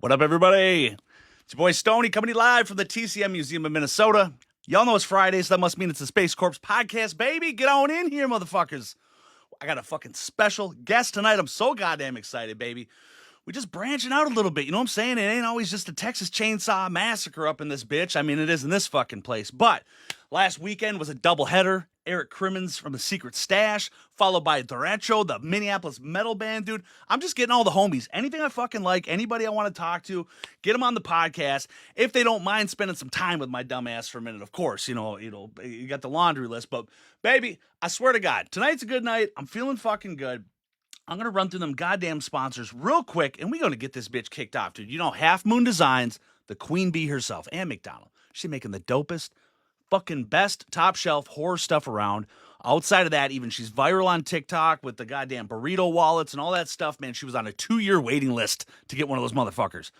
What up, everybody? It's your boy Stoney coming to you live from the TCM Museum of Minnesota. Y'all know it's Friday, so that must mean it's the Space Corps podcast, baby. Get on in here, motherfuckers. I got a fucking special guest tonight. I'm so goddamn excited, baby. We're just branching out a little bit, you know what I'm saying? It ain't always just a Texas Chainsaw Massacre up in this bitch. I mean, it is in this fucking place. But last weekend was a doubleheader. Eric Crimmins from the Secret Stash, followed by Derecho, the Minneapolis metal band, dude. I'm just getting all the homies. Anything I fucking like, anybody I want to talk to, get them on the podcast. If they don't mind spending some time with my dumb ass for a minute, of course, you got the laundry list. But, baby, I swear to God, tonight's a good night. I'm feeling fucking good. I'm going to run through them goddamn sponsors real quick, and we're going to get this bitch kicked off, dude. You know, Half Moon Designs, the queen bee herself, Ann McDonald. She's making the dopest, fucking best top shelf horror stuff around. Outside of that, even she's viral on TikTok with the goddamn burrito wallets and all that stuff, man. She was on a 2-year waiting list to get one of those motherfuckers.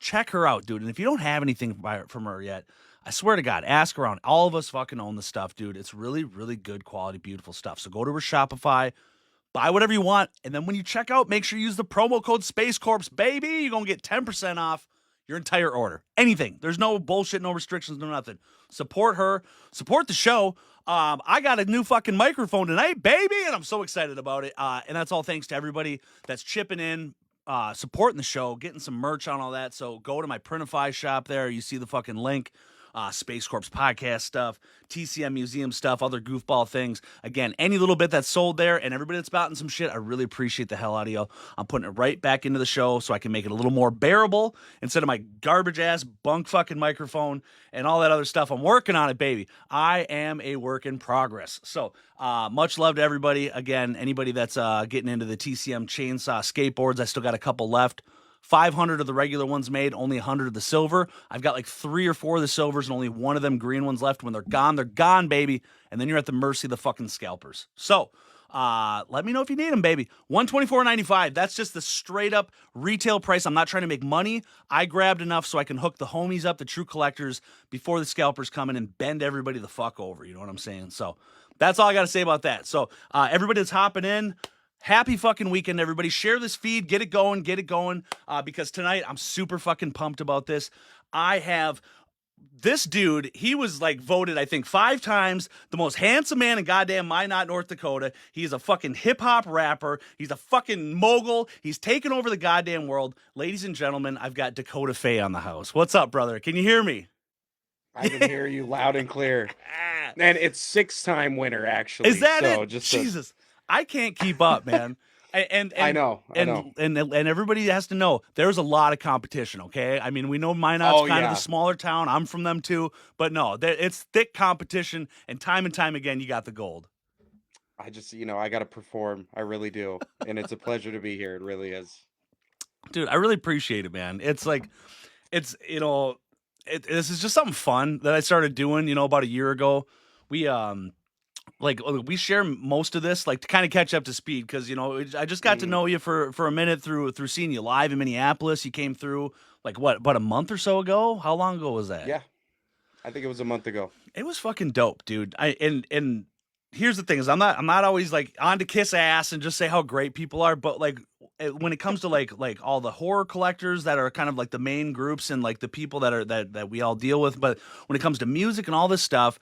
Check her out, dude. And if you don't have anything from her yet, I swear to God, ask around. All of us fucking own the stuff, dude. It's really, really good quality, beautiful stuff. So go to her Shopify, buy whatever you want, and then when you check out, make sure you use the promo code Space Corps, baby. You're going to get 10% off your entire order. Anything. There's no bullshit, no restrictions, no nothing. Support her. Support the show. I got a new fucking microphone tonight, baby, and I'm so excited about it. And that's all thanks to everybody that's chipping in, supporting the show, getting some merch on all that. So go to my Printify shop there. You see the fucking link. Space Corps podcast stuff, TCM museum stuff, other goofball things. Again, any little bit that's sold there and everybody that's bought some shit, I really appreciate the hell out of you. I'm putting it right back into the show so I can make it a little more bearable instead of my garbage ass bunk fucking microphone and all that other stuff. I'm working on it, baby. I am a work in progress. So much love to everybody. Again, anybody that's getting into the TCM chainsaw skateboards, I still got a couple left. 500 of the regular ones made, only 100 of the silver. I've got like 3 or 4 of the silvers and only one of them green ones left. When they're gone, baby. And then you're at the mercy of the fucking scalpers. So let me know if you need them, baby. $124.95. That's just the straight up retail price. I'm not trying to make money. I grabbed enough so I can hook the homies up, the true collectors, before the scalpers come in and bend everybody the fuck over. You know what I'm saying? So that's all I got to say about that. So everybody that's hopping in, happy fucking weekend, everybody. Share this feed. Get it going. Because tonight I'm super fucking pumped about this. I have this dude. He was like voted, I think, 5 times the most handsome man in goddamn Minot, North Dakota. He's a fucking hip hop rapper. He's a fucking mogul. He's taken over the goddamn world. Ladies and gentlemen, I've got Dakotah Faye on the house. What's up, brother? Can you hear me? I can hear you loud and clear. And it's 6-time winner, actually. Is that so it? Just Jesus. I can't keep up, man. And I know. And everybody has to know there's a lot of competition, okay? I mean, we know Minot's kind of the smaller town. I'm from them too. But no, it's thick competition, and time again, you got the gold. I just, I got to perform. I really do. And it's a pleasure to be here. It really is. Dude, I really appreciate it, man. It's like, this is just something fun that I started doing, about a year ago. We share most of this, like, to kind of catch up to speed, because I just got to know you for a minute through seeing you live in Minneapolis. You came through like about a month or so ago. How long ago was that? Yeah, I think it was a month ago. It was fucking dope, dude. And here's the thing: is I'm not always like on to kiss ass and just say how great people are, but like when it comes to like all the horror collectors that are kind of like the main groups and like the people that we all deal with, but when it comes to music and all this stuff.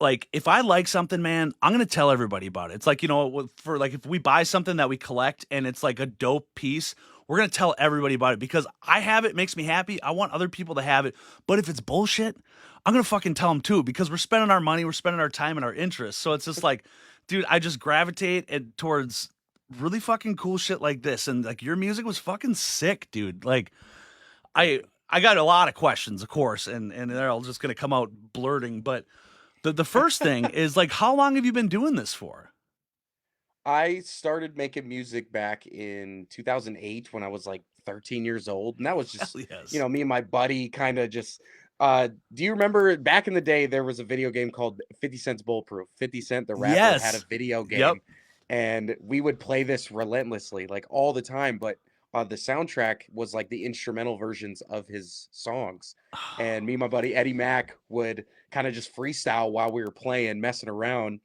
Like, if I like something, man, I'm going to tell everybody about it. It's like, for like, if we buy something that we collect and it's like a dope piece, we're going to tell everybody about it because I have it, makes me happy. I want other people to have it. But if it's bullshit, I'm going to fucking tell them too, because we're spending our money, we're spending our time and our interests. So it's just like, dude, I just gravitate towards really fucking cool shit like this. And like, your music was fucking sick, dude. Like, I got a lot of questions, of course, and they're all just going to come out blurting, but the first thing is, like, how long have you been doing this for? I started making music back in 2008 when I was like 13 years old. And that was just, Yes. Me and my buddy kind of just, do you remember back in the day, there was a video game called 50 Cent's Bulletproof? 50 Cent, the rapper, had a video game. Yep. And we would play this relentlessly, like all the time. But the soundtrack was like the instrumental versions of his songs. And me and my buddy Eddie Mack would kind of just freestyle while we were playing, messing around.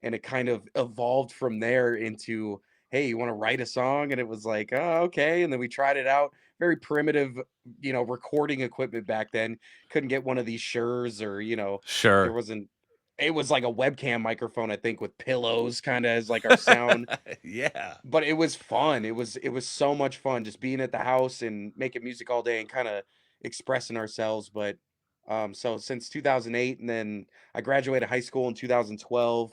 And it kind of evolved from there into, hey, you want to write a song? And it was like, oh, okay. And then we tried it out. very primitive, recording equipment back then. Couldn't get one of these Sures, or there Sure. wasn't. It was like a webcam microphone, I think, with pillows, kind of as like our sound. Yeah. But it was fun. It was so much fun just being at the house and making music all day and kind of expressing ourselves. But so since 2008, and then I graduated high school in 2012,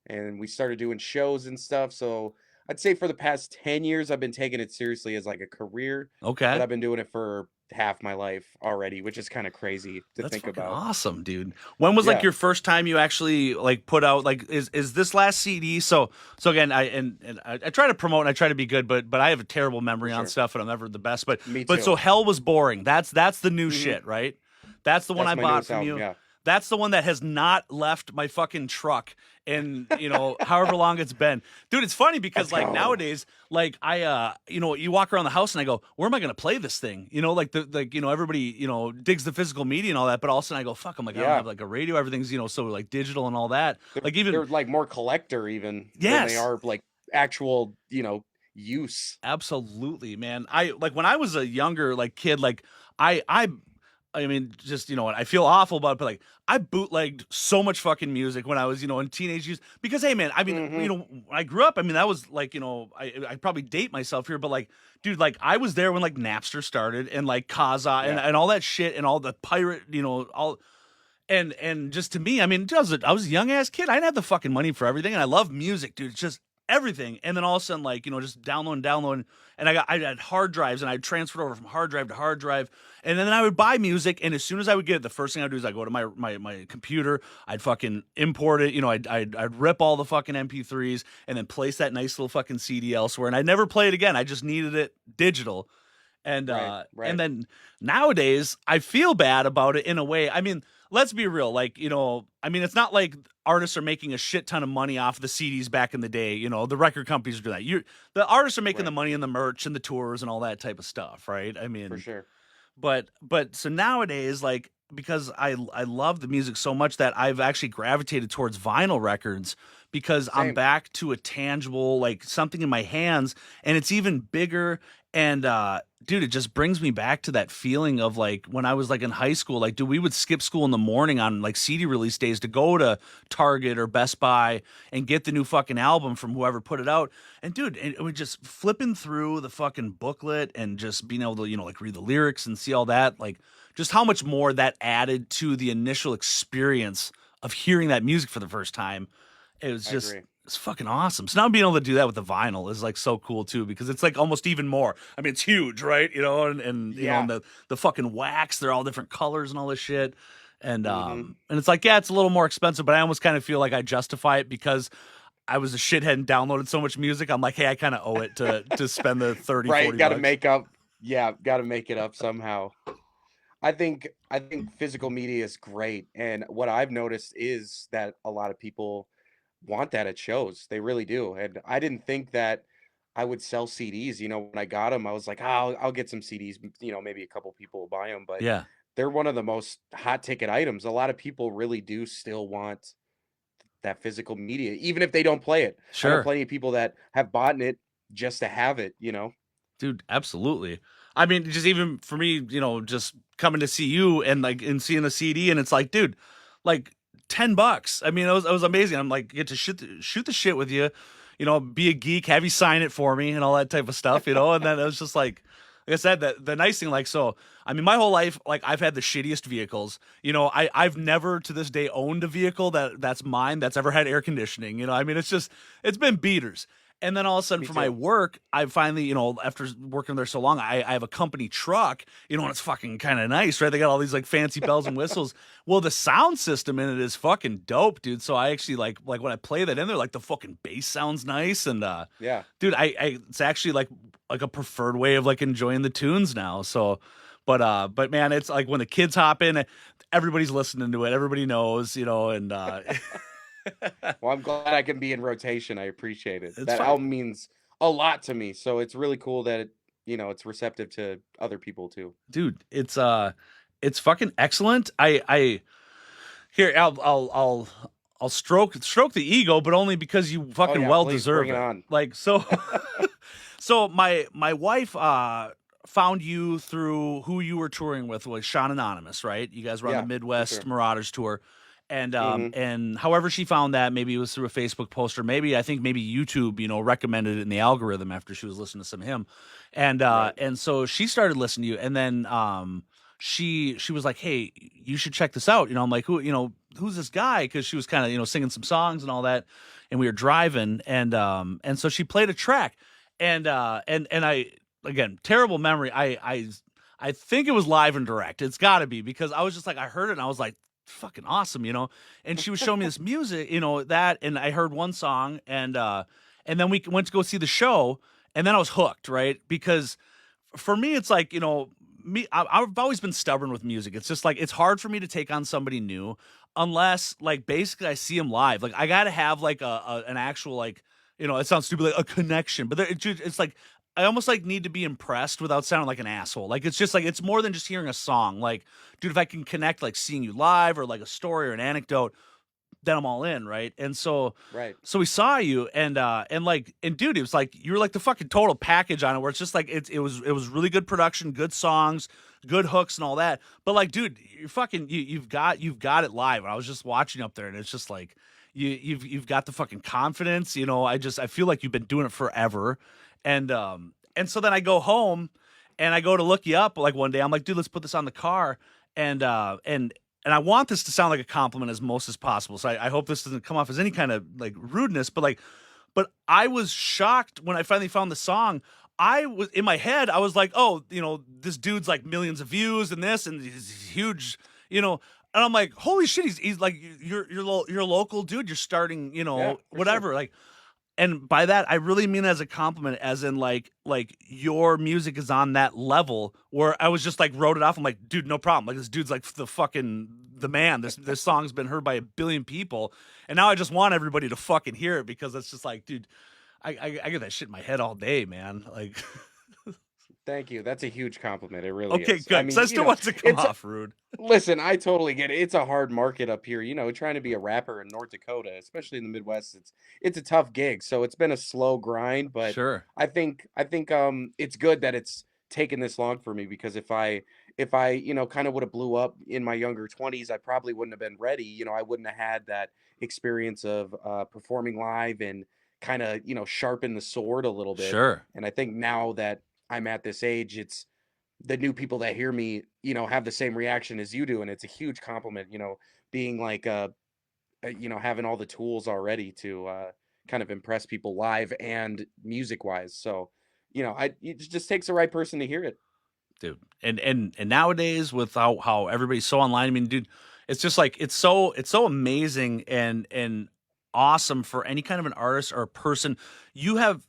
and we started doing shows and stuff. So I'd say for the past 10 years I've been taking it seriously as like a career, but Okay. I've been doing it for half my life already, which is kind of crazy to That's think fucking about. awesome, dude. When was like Yeah, your first time you actually like put out like is this last CD? So again, I try to promote and I try to be good, but I have a terrible for memory on sure. stuff and I'm never the best. Me But so too. Hell Was Boring. That's the new Hmm. shit, right? That's the one That's I my bought newest from album. you. Yeah. That's the one that has not left my fucking truck in, however long it's been. Dude, it's funny because Let's like go. nowadays, like you walk around the house and I go, where am I gonna play this thing? Everybody, digs the physical media and all that, but all of a sudden I go, fuck, I'm like, I don't Yeah. have like a radio, everything's, so like digital and all that. They're Like even they're like more collector even than they yes. are like actual, use. Absolutely, man. I like when I was a younger like kid, like I I mean, just I feel awful about it, but like I bootlegged so much fucking music when I was, in teenage years. Because hey, man, I mean, Hmm. when I grew up. I mean, that was like, I probably date myself here, but like, dude, like I was there when like Napster started and like Kaza and, Yeah. and all that shit and all the pirate, all and just to me, I mean, I was a young ass kid. I didn't have the fucking money for everything, and I love music, dude. It's just everything. And then all of a sudden, like just downloading, and I had hard drives, and I transferred over from hard drive to hard drive, and then I would buy music, and as soon as I would get it, the first thing I'd do is I go to my computer, I'd fucking import it, I'd rip all the fucking MP3s, and then place that nice little fucking CD elsewhere, and I'd never play it again. I just needed it digital. And Right. uh and Right. then nowadays I feel bad about it in a way. I mean, let's be real. Like, I mean, it's not like artists are making a shit ton of money off the CDs back in the day. The record companies are doing that. The artists are making the Right. money in the merch and the tours and all that type of stuff, right? I For mean, sure. but so nowadays, like because I love the music so much that I've actually gravitated towards vinyl records because I'm Same. back to a tangible like something in my hands and it's even bigger and dude, it just brings me back to that feeling of like when I was like in high school. Like, dude, we would skip school in the morning on like CD release days to go to Target or Best Buy and get the new fucking album from whoever put it out. And dude, it was just flipping through the fucking booklet and just being able to, like read the lyrics and see all that. Like, just how much more that added to the initial experience of hearing that music for the first time. It was I just agree. it's fucking awesome. So now being able to do that with the vinyl is like so cool too because it's like almost even more. I mean, it's huge, right? And Yeah. the fucking wax, they're all different colors and all this shit. And Hmm. um and it's like, yeah, it's a little more expensive, but I almost kind of feel like I justify it because I was a shithead and downloaded so much music. I'm like, hey, I kind of owe it to spend the 30, Right. 40 Got to bucks. make up. Yeah. Got to make it up somehow. I think physical media is great, and what I've noticed is that a lot of people want that at shows. They really do, and I didn't think that I would sell CDs. When I got them, I was like, oh, I'll get some CDs. Maybe a couple people will buy them, but Yeah, they're one of the most hot ticket items. A lot of people really do still want that physical media, even if they don't play it. I know sure. plenty of people that have bought it just to have it. Dude, absolutely. I mean, just even for me, just coming to see you and seeing the CD, and it's like, dude, like $10. I mean, it was amazing. I'm like, get to shoot the shit with you, be a geek, have you sign it for me, and all that type of stuff, and then it was just like I said, that the nice thing, like, so, I mean, my whole life, like, I've had the shittiest vehicles. I've never to this day owned a vehicle that's mine that's ever had air conditioning. I mean, it's been beaters. And then all of a sudden Me for my too. work, I finally, after working there so long, I have a company truck, and it's fucking kind of nice, right? They got all these like fancy bells and whistles. Well, the sound system in it is fucking dope, dude. So I actually like when I play that in there, like the fucking bass sounds nice. And Yeah. dude, I it's actually like a preferred way of like enjoying the tunes now. So but man, it's like when the kids hop in, everybody's listening to it, everybody knows, and Well, I'm glad I can be in rotation. I appreciate it. it's That fine. album means a lot to me, so it's really cool that it's receptive to other people too. Dude, it's fucking excellent. I here I'll stroke the ego, but only because you Oh fucking yeah, well please bring deserve it it. on. Like so so my wife found you through who you were touring with was Sean Anonymous, right? You guys were on the Yeah, for Midwest sure. Marauders tour. Hmm. And however she found that, maybe it was through a Facebook post, or maybe I think maybe YouTube, recommended it in the algorithm after she was listening to some hymn. Right. And so she started listening to you, and then she was like, "Hey, you should check this out." I'm like, who's this guy? Because she was kind of, singing some songs and all that, and we were driving, and so she played a track, and I, again, terrible memory. I think it was live and direct. It's got to be, because I was just like, I heard it and I was like, fucking awesome. And she was showing me this music, that, and I heard one song, and then we went to go see the show, and then I was hooked, right? Because for me, it's like, I've always been stubborn with music. It's just like, it's hard for me to take on somebody new unless, like, basically I see them live. Like, I got to have like an actual, like, it sounds stupid, like a connection, but it's like, I almost like need to be impressed without sounding like an asshole. Like, it's just like, it's more than just hearing a song. Like, dude, if I can connect, like seeing you live or like a story or an anecdote, then I'm all in, right? And so Right. so we saw you, and dude, it was like you were like the fucking total package on it, where it's just like it was really good production, good songs, good hooks and all that. But like, dude, you've got it live. And I was just watching up there, and it's just like you've got the fucking confidence. I feel like you've been doing it forever. And so then I go home and I go to look you up like one day. I'm like, dude, let's put this on the car. And I want this to sound like a compliment as most as possible. So I hope this doesn't come off as any kind of like rudeness, but I was shocked when I finally found the song. I was in my head, I was like, oh, this dude's like millions of views and this, and he's huge, and I'm like, holy shit, he's like, you're a local dude. You're starting, Yeah, for whatever. sure. Like, and by that I really mean it as a compliment, as in like your music is on that level where I was just like wrote it off. I'm like, dude, no problem. Like, this dude's like the man. This song's been heard by a billion people, and now I just want everybody to fucking hear it, because it's just like, dude, I get that shit in my head all day, man. Like, Thank you. That's a huge compliment. It really okay, is. I good. Because mean, I still want to come it's off rude. listen, I totally get it. It's a hard market up here. Trying to be a rapper in North Dakota, especially in the Midwest, it's a tough gig. So it's been a slow grind, but Sure. I think it's good that it's taken this long for me, because if I kind of would have blew up in my younger 20s, I probably wouldn't have been ready. I wouldn't have had that experience of performing live and kind of, sharpen the sword a little bit. Sure. And I think now that I'm at this age, it's the new people that hear me, have the same reaction as you do, and it's a huge compliment, being like having all the tools already to kind of impress people live and music wise. So, it just takes the right person to hear it. Dude. And nowadays, with how everybody's so online, I mean, dude, it's just like it's so amazing and awesome for any kind of an artist or a person. You have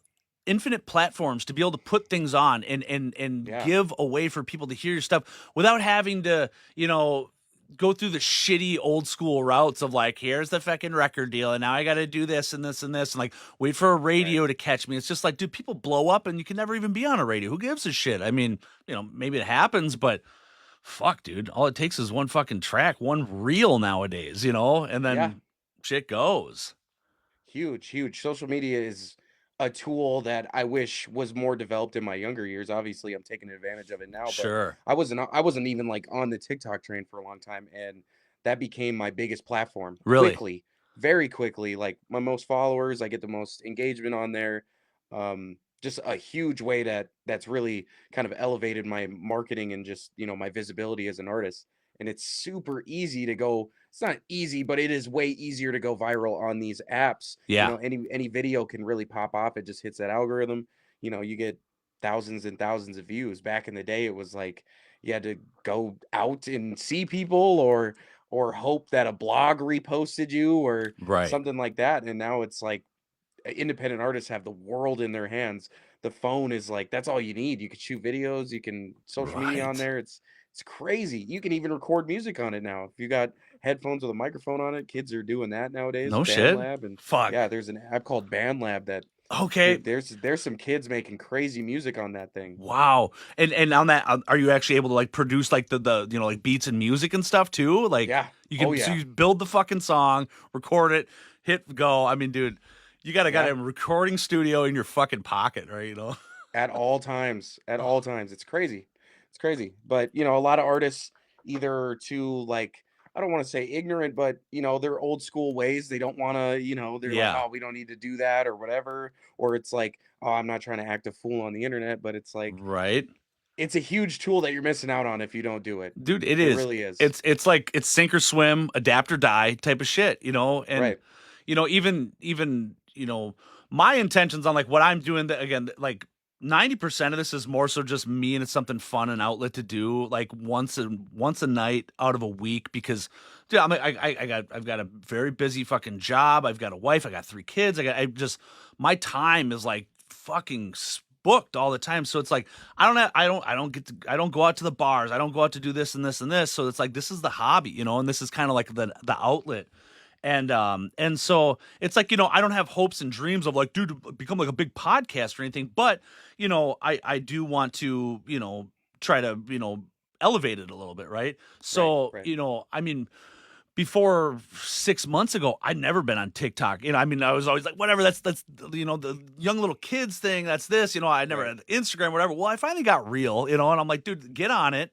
infinite platforms to be able to put things on and Yeah. give away for people to hear your stuff without having to, go through the shitty old school routes of like, here's the fucking record deal, and now I got to do this and this and this, and like wait for a Right. radio to catch me. It's just like, dude, people blow up and you can never even be on a radio. Who gives a shit? I mean, maybe it happens, but fuck, dude, all it takes is one fucking track, one reel nowadays, and Yeah. then shit goes. Huge, huge. Social media is a tool that I wish was more developed in my younger years. Obviously, I'm taking advantage of it now, but Sure. I wasn't even like on the TikTok train for a long time, and that became my biggest platform Really. quickly, very quickly. Like, my most followers, I get the most engagement on there. Just a huge way that's really kind of elevated my marketing and just, my visibility as an artist. And it's super easy to go. It's not easy, but it is way easier to go viral on these apps. Yeah. Any video can really pop off. It just hits that algorithm. You get thousands and thousands of views. Back in the day, it was like you had to go out and see people, or hope that a blog reposted you or Right. something like that. And now it's like independent artists have the world in their hands. The phone is like, that's all you need. You can shoot videos, you can social media on Right. there. It's crazy. You can even record music on it now. If you got headphones with a microphone on it, kids are doing that nowadays. No shit. BandLab, and Fuck. yeah, there's an app called BandLab that, Okay. dude, there's some kids making crazy music on that thing. Wow. And on that, are you actually able to like produce like the like beats and music and stuff too? Like, Yeah. you Oh can, so yeah. you build the fucking song, record it, hit go. I mean, dude, you got Yeah. a recording studio in your fucking pocket, right? At all times. At all times. It's crazy. It's crazy. But, you know, a lot of artists either too like I don't want to say ignorant, but you know, they're old school ways. They don't want to, you know, they're like, Yeah. "Oh, we don't need to do that," or whatever. Or it's like, "Oh, I'm not trying to act a fool on the internet," but it's like Right. it's a huge tool that you're missing out on if you don't do it. Dude, it It is. really is. It's like it's sink or swim, adapt or die type of shit, you know? And Right. even, my intentions on like what I'm doing that again, like 90% of this is more so just me and it's something fun and outlet to do like once a night out of a week because dude, I've got a very busy fucking job. I've got a wife, I got 3 kids. I just my time is like fucking booked all the time. So it's like I don't go out to the bars. I don't go out to do this and this and this. So it's like this is the hobby, and this is kind of like the outlet. And so it's like, I don't have hopes and dreams of like, dude, to become like a big podcast or anything, but I do want to, try to, elevate it a little bit, right? Right. So, Right. I mean, before 6 months ago, I'd never been on TikTok. I mean, I was always like, whatever, that's the young little kids thing. That's this, I never Right. had Instagram, whatever. Well, I finally got real, and I'm like, dude, get on it.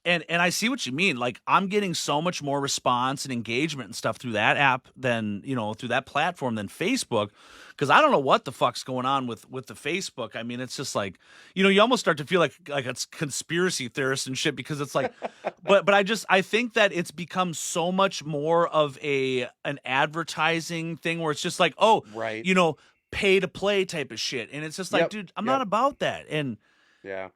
And I see what you mean. Like I'm getting so much more response and engagement and stuff through that app than, through that platform than Facebook. Cause I don't know what the fuck's going on with the Facebook. I mean, it's just like, you almost start to feel like it's conspiracy theorists and shit because it's like, but I think that it's become so much more of an advertising thing where it's just like, oh, Right. pay to play type of shit. And it's just like, Yep. dude, I'm not Yep. about that. And Yeah.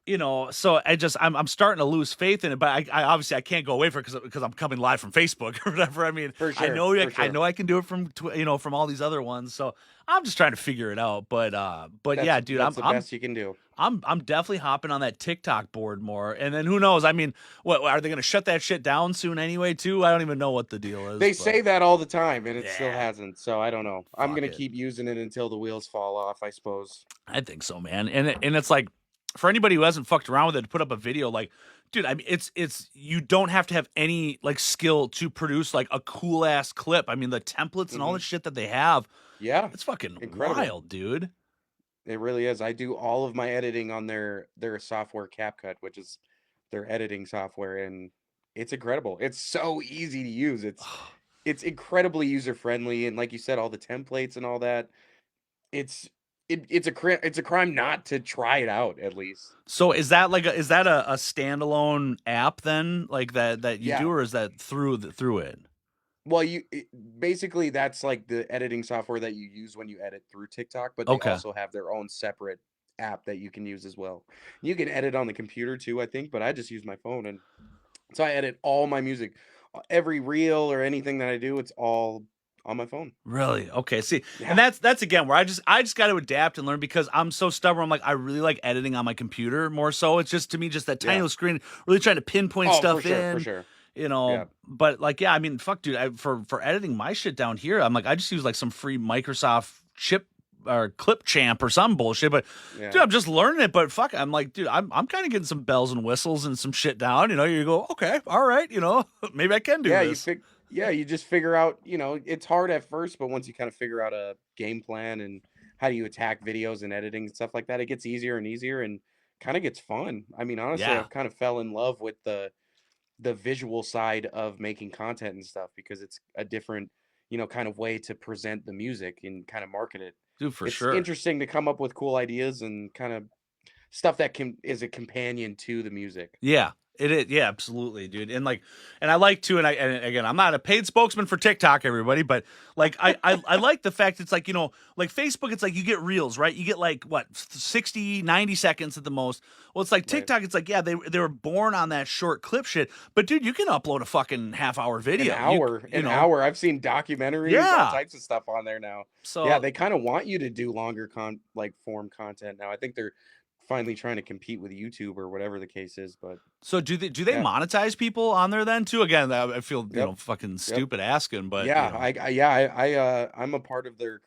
so I'm starting to lose faith in it, but I obviously I can't go away from it because I'm coming live from Facebook or whatever. I mean, For I sure. know For I sure. know I can do it from from all these other ones. So I'm just trying to figure it out. But yeah, dude, That's the best you can do. I'm definitely hopping on that TikTok board more. And then who knows? I mean, what are they going to shut that shit down soon anyway? Too? I don't even know what the deal is. They But say that all the time, and it still yeah, hasn't. So I don't know. I'm fuck gonna it. keep using it until the wheels fall off, I suppose. I think so, man. And it's like for anybody who hasn't fucked around with it to put up a video, like, dude, I mean, it's you don't have to have any like skill to produce like a cool ass clip. I mean, the templates and all the Hmm. shit that they have, Yeah, it's fucking incredible. wild, dude. It really is. I do all of my editing on their software CapCut, which is their editing software, and it's incredible. It's so easy to use. It's incredibly user friendly, and like you said, all the templates and all that. It's it's a crime not to try it out at least. So is that a standalone app then, like that you do, Yeah. or is that through it? Well, basically that's like the editing software that you use when you edit through TikTok, but they Okay. also have their own separate app that you can use as well. You can edit on the computer too, I think, but I just use my phone, and so I edit all my music. Every reel or anything that I do, it's all on my phone. Really? Okay. See, and Yeah. that's again where I just got to adapt and learn because I'm so stubborn. I'm like I really like editing on my computer more so. It's just to me just that tiny Yeah. little screen, really trying to pinpoint Oh, for stuff sure, for in. sure. you Yeah. know but like yeah, I mean, fuck, dude, for editing my shit down here, I'm like I just use like some free Microsoft chip or clip champ or some bullshit, but dude, Yeah. I'm just learning it. But fuck, I'm like, dude, I'm kind of getting some bells and whistles and some shit down. You go, okay, all right, maybe I can do Yeah, this. you just figure out, it's hard at first, but once you kind of figure out a game plan and how do you attack videos and editing and stuff like that, it gets easier and easier and kind of gets fun. I mean, honestly, Yeah. I've kind of fell in love with the visual side of making content and stuff because it's a different, kind of way to present the music and kind of market it. Dude, for It's sure. interesting to come up with cool ideas and kind of stuff that can is a companion to the music. Yeah, it is. Yeah, absolutely, dude. And I like to, and again, I'm not a paid spokesman for TikTok, everybody, but like, I like the fact it's like, like Facebook, it's like you get reels, right? You get like what, 60, 90 seconds at the most. Well, it's like Right. TikTok, it's like, yeah, they were born on that short clip shit, but dude, you can upload a fucking half-hour An video. hour, You an know, hour. I've seen documentaries, all yeah. types of stuff on there now. Yeah, So, they kind of want you to do longer like form content now. I think they're finally trying to compete with YouTube or whatever the case is, but do they yeah. monetize people on there then too? Again, I feel, Yep. fucking Yep. stupid asking, but Yeah, I'm a part of their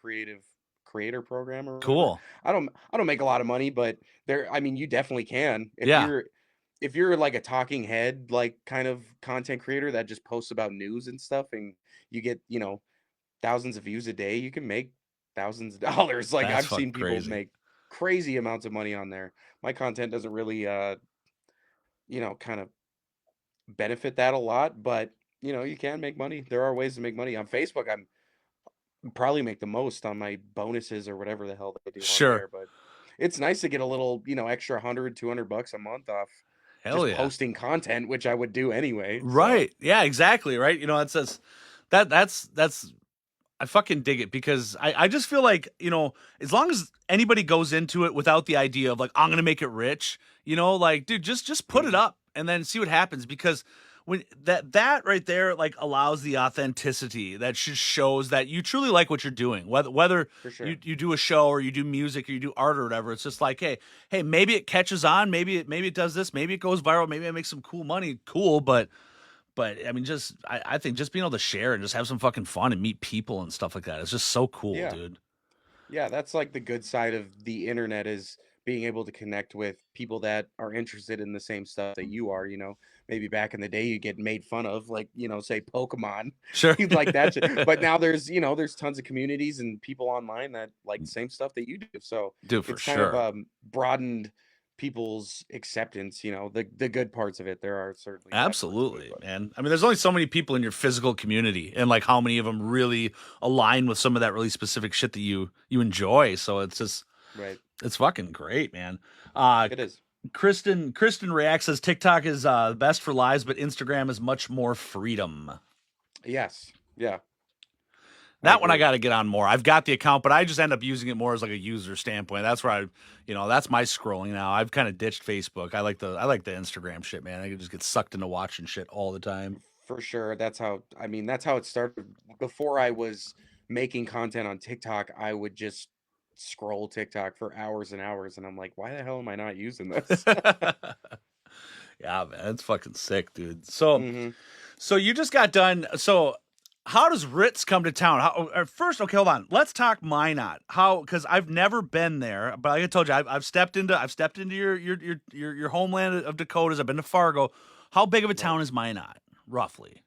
creator program or whatever. cool. I don't make a lot of money, but I mean, you definitely can Yeah. if you're like a talking head like kind of content creator that just posts about news and stuff and you get, thousands of views a day, you can make thousands of dollars. Like That's I've fucking seen people crazy. make crazy amounts of money on there. My content doesn't really, kind of benefit that a lot, but you can make money. There are ways to make money on Facebook. I'm probably make the most on my bonuses or whatever the hell they do on Sure. there, but it's nice to get a little, extra 100, $200 a month off Hell just yeah. posting content, which I would do anyway. So Right. Yeah, exactly. Right. It says that's I fucking dig it because I just feel like, as long as anybody goes into it without the idea of like, I'm gonna make it rich, like, dude, just put it mhm, up and then see what happens because when that right there like allows the authenticity that just shows that you truly like what you're doing. Whether for sure. you do a show or you do music or you do art or whatever, it's just like, hey, maybe it catches on, maybe it does this, maybe it goes viral, maybe I make some cool money, cool, but I mean, I think just being able to share and just have some fucking fun and meet people and stuff like that is just so cool, Yeah. dude. Yeah, that's like the good side of the internet is being able to connect with people that are interested in the same stuff that you are. Maybe back in the day you get made fun of, like, say Pokemon. Sure. You'd like that shit. But now there's tons of communities and people online that like the same stuff that you do. So Dude, for it's kind of sure. broadened people's acceptance, the good parts of it. There are certainly bad parts of it, Absolutely, but man. I mean, there's only so many people in your physical community, and like how many of them really align with some of that really specific shit that you enjoy. So right. it's fucking great, man. Uh, It is. Kristen reacts says TikTok is best for lives, but Instagram is much more freedom. Yes. Yeah, I That one I agree. got to get on more. I've got the account, but I just end up using it more as like a user standpoint. That's where that's my scrolling now. I've kind of ditched Facebook. I like the Instagram shit, man. I can just get sucked into watching shit all the time. For sure. That's how it started. Before I was making content on TikTok, I would just scroll TikTok for hours and hours, and I'm like, why the hell am I not using this? Yeah, man, it's fucking sick, dude. So, hmm so you just got done. So, how does Ritz come to town? First, okay, hold on. Let's talk Minot. How? Because I've never been there, but like I told you, I've stepped into your homeland of Dakotas. I've been to Fargo. How big of a Right. town is Minot, roughly?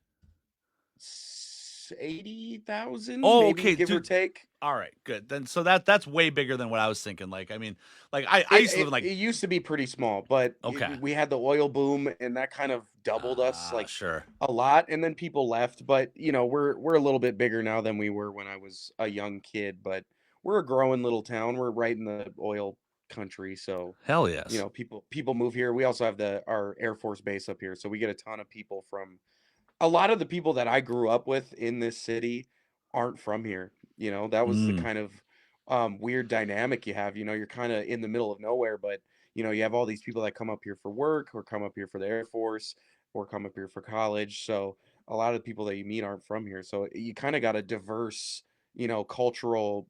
80,000, Oh, maybe okay, give or dude. take. All right, good. Then so that's way bigger than what I was thinking. Like, I mean, like I It, used to live in it like it used to be pretty small, but okay. we had the oil boom, and that kind of doubled us like Sure. a lot, and then people left. But we're a little bit bigger now than we were when I was a young kid. But we're a growing little town. We're right in the oil country, so Hell yes. people move here. We also have our Air Force base up here, so we get a ton of people from. A lot of the people that I grew up with in this city aren't from here. That was the Mm. kind of weird dynamic you have. You're kind of in the middle of nowhere, but you have all these people that come up here for work or come up here for the Air Force or come up here for college. So a lot of the people that you meet aren't from here. So you kind of got a diverse, cultural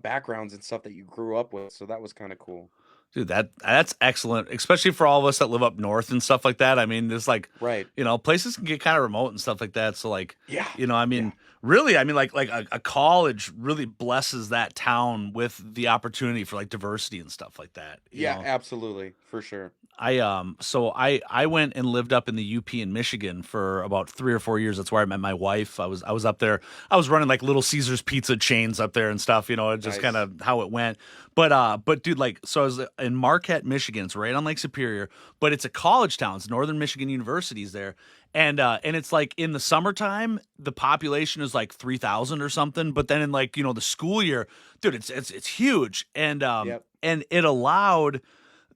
backgrounds and stuff that you grew up with. So that was kind of cool. Dude, that's excellent, especially for all of us that live up north and stuff like that. I mean, there's like, Right. places can get kind of remote and stuff like that. So like, Yeah. I Yeah. mean, really, I mean, like a college really blesses that town with the opportunity for like diversity and stuff like that. Yeah, absolutely. For sure. I went and lived up in the UP in Michigan for about 3 or 4 years. That's where I met my wife. I was up there. I was running like Little Caesars pizza chains up there and stuff. It's just kind Nice. of how it went. But dude, like, so I was in Marquette, Michigan. It's right on Lake Superior, but it's a college town. It's Northern Michigan University's there. And it's like in the summertime, the population is like 3,000 or something. But then in like, the school year, dude, it's huge. Yep. And it allowed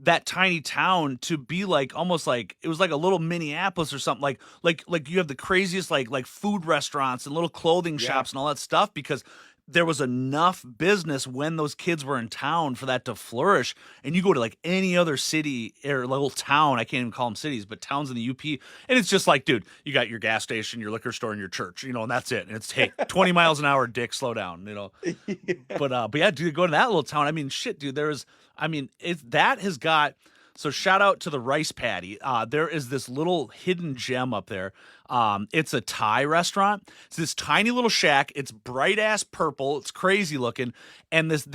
that tiny town to be like almost like it was like a little Minneapolis or something like you have the craziest like food restaurants and little clothing Yeah. shops and all that stuff because there was enough business when those kids were in town for that to flourish. And you go to like any other city or little town, I can't even call them cities, but towns in the UP, and it's just like, dude, you got your gas station, your liquor store, and your church, and that's it. And it's, hey, 20 miles an hour, dick, slow down. Yeah. But yeah, dude, go to that little town. I mean, shit, dude. That has got. So shout out to the rice paddy. There is this little hidden gem up there. It's a Thai restaurant. It's this tiny little shack. It's bright ass purple. It's crazy looking, and this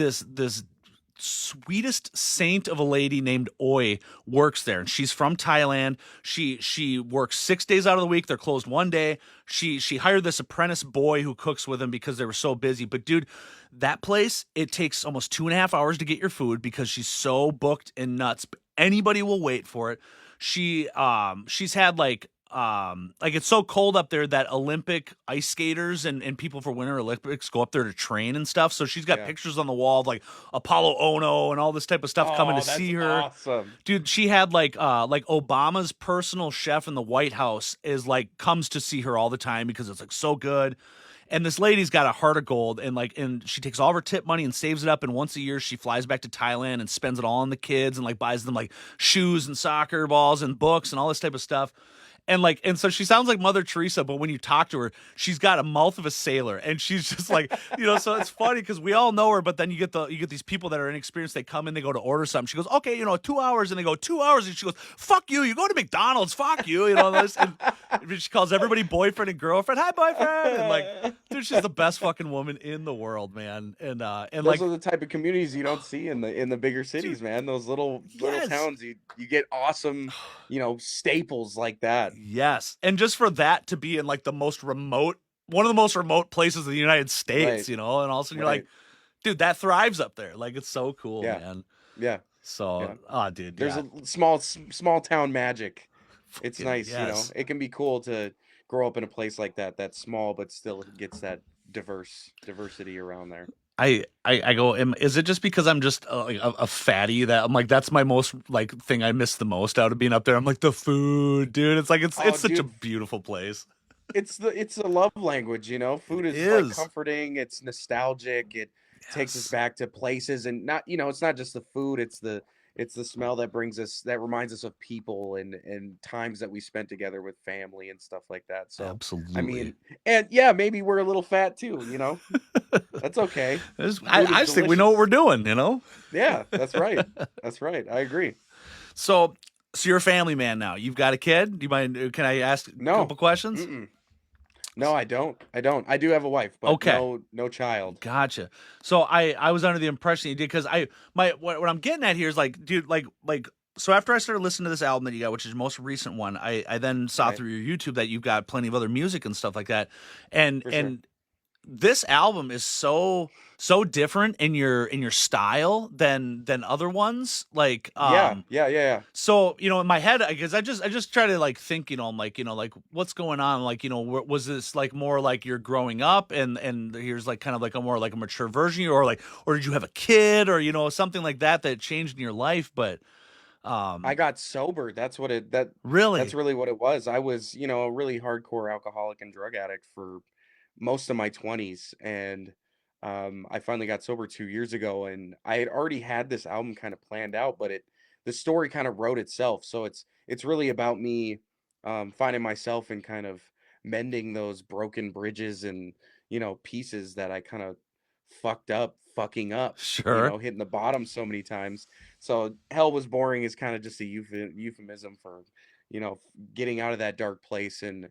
sweetest saint of a lady named Oi works there, and she's from Thailand. She works 6 days out of the week. They're closed one day. She hired this apprentice boy who cooks with them because they were so busy. But dude, that place, it takes almost 2.5 hours to get your food because she's so booked and nuts. Anybody will wait for it. She's had like it's so cold up there that Olympic ice skaters and people for Winter Olympics go up there to train and stuff. So she's got pictures on the wall of like Apollo Ono and all this type of stuff coming to see her. Awesome. Dude, she had like Obama's personal chef in the White House comes to see her all the time because it's like so good. And this lady's got a heart of gold, and she takes all of her tip money and saves it up, and once a year she flies back to Thailand and spends it all on the kids and like buys them like shoes and soccer balls and books and all this type of stuff. And so she sounds like Mother Teresa, but when you talk to her, she's got a mouth of a sailor, and she's just like, so it's funny because we all know her, but then you get these people that are inexperienced. They come in, they go to order something. She goes, okay, 2 hours, and they go 2 hours, and she goes, fuck you, you go to McDonald's, fuck you, this. And she calls everybody boyfriend and girlfriend. Hi, boyfriend, and like, dude, she's the best fucking woman in the world, man. And those are the type of communities you don't see in the bigger cities, man. Those little towns, you get awesome, staples like that. Yes. And just for that to be in like one of the most remote places in the United States, and all of a sudden you're like, dude, that thrives up there. Like, it's so cool, man. Yeah. So, dude, there's a small town magic. It's nice, it can be cool to grow up in a place like that, that's small, but still gets that diversity around there. I go, is it just because I'm just a fatty that I'm like, that's my most like thing I miss the most out of being up there? I'm like, the food, dude. It's like, it's such a beautiful place. It's a love language, Food is like comforting. It's nostalgic. It takes us back to places, and not, it's not just the food. It's the smell that reminds us of people and times that we spent together with family and stuff like that. So absolutely. I mean, and yeah, maybe we're a little fat too, That's okay. I just think we know what we're doing, Yeah, that's right. That's right. I agree. So you're a family man now. You've got a kid. Do you mind? Can I ask a couple questions? Mm-mm. No, I don't. I do have a wife, but no child. Gotcha. So I was under the impression you did, because what I'm getting at here is like, dude, like so after I started listening to this album that you got, which is the most recent one, I then saw through your YouTube that you've got plenty of other music and stuff like that, and this album is so different in your style than other ones. Like, yeah. So, in my head, because I just try to like think, I'm like, like what's going on? Like, was this like more like you're growing up and here's like kind of like a more like a mature version, or did you have a kid, or, something like that changed in your life? But, I got sober. That's what really, that's really what it was. I was, a really hardcore alcoholic and drug addict for most of my 20s, and I finally got sober 2 years ago, and I had already had this album kind of planned out, but the story kind of wrote itself. So it's really about me finding myself and kind of mending those broken bridges and pieces that I kind of fucking up, sure, hitting the bottom so many times. So Hell Was Boring is kind of just a euphemism for getting out of that dark place and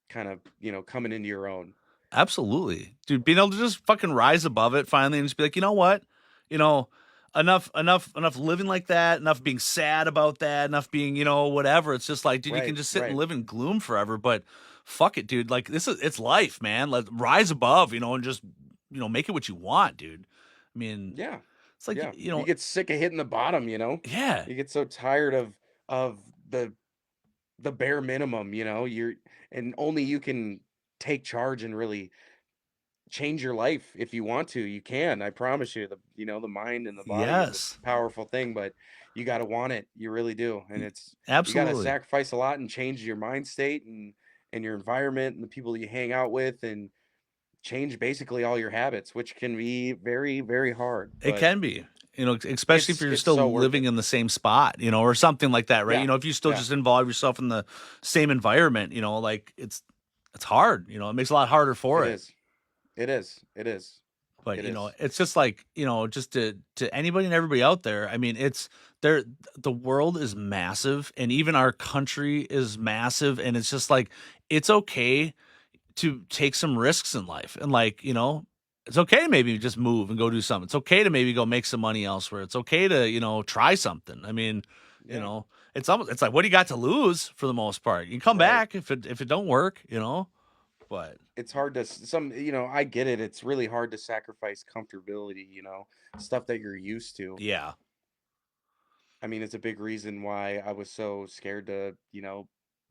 kind of coming into your own. Absolutely, dude. Being able to just fucking rise above it finally and just be like, you know what, enough living like that, enough being sad about that, enough being whatever. It's just like, dude, you can just sit and live in gloom forever, but fuck it, dude. Like, it's life, man. Like, rise above, and just make it what you want, dude. I mean, yeah, it's like you get sick of hitting the bottom, Yeah, you get so tired of the bare minimum, and only you can take charge and really change your life. If you want to, you can. I promise you. The mind and the body is a powerful thing, but you got to want it. You really do. And it's absolutely, you got to sacrifice a lot and change your mind state and your environment and the people that you hang out with, and change basically all your habits, which can be very, very hard. It can be, especially if you're still living in the same spot, or something like that, right? If you still just involve yourself in the same environment, like it's hard, it makes it a lot harder for it. It is. But, it's just like, just to anybody and everybody out there, I mean, the world is massive, and even our country is massive. And it's just like, it's okay to take some risks in life. And like, It's okay to maybe just move and go do something. It's okay to maybe go make some money elsewhere. It's okay to, try something. I mean, Yeah, it's like, what do you got to lose for the most part? You can come right. back if it don't work, but It's hard to I get it. It's really hard to sacrifice comfortability, stuff that you're used to. yeah, I mean, it's a big reason why I was so scared to,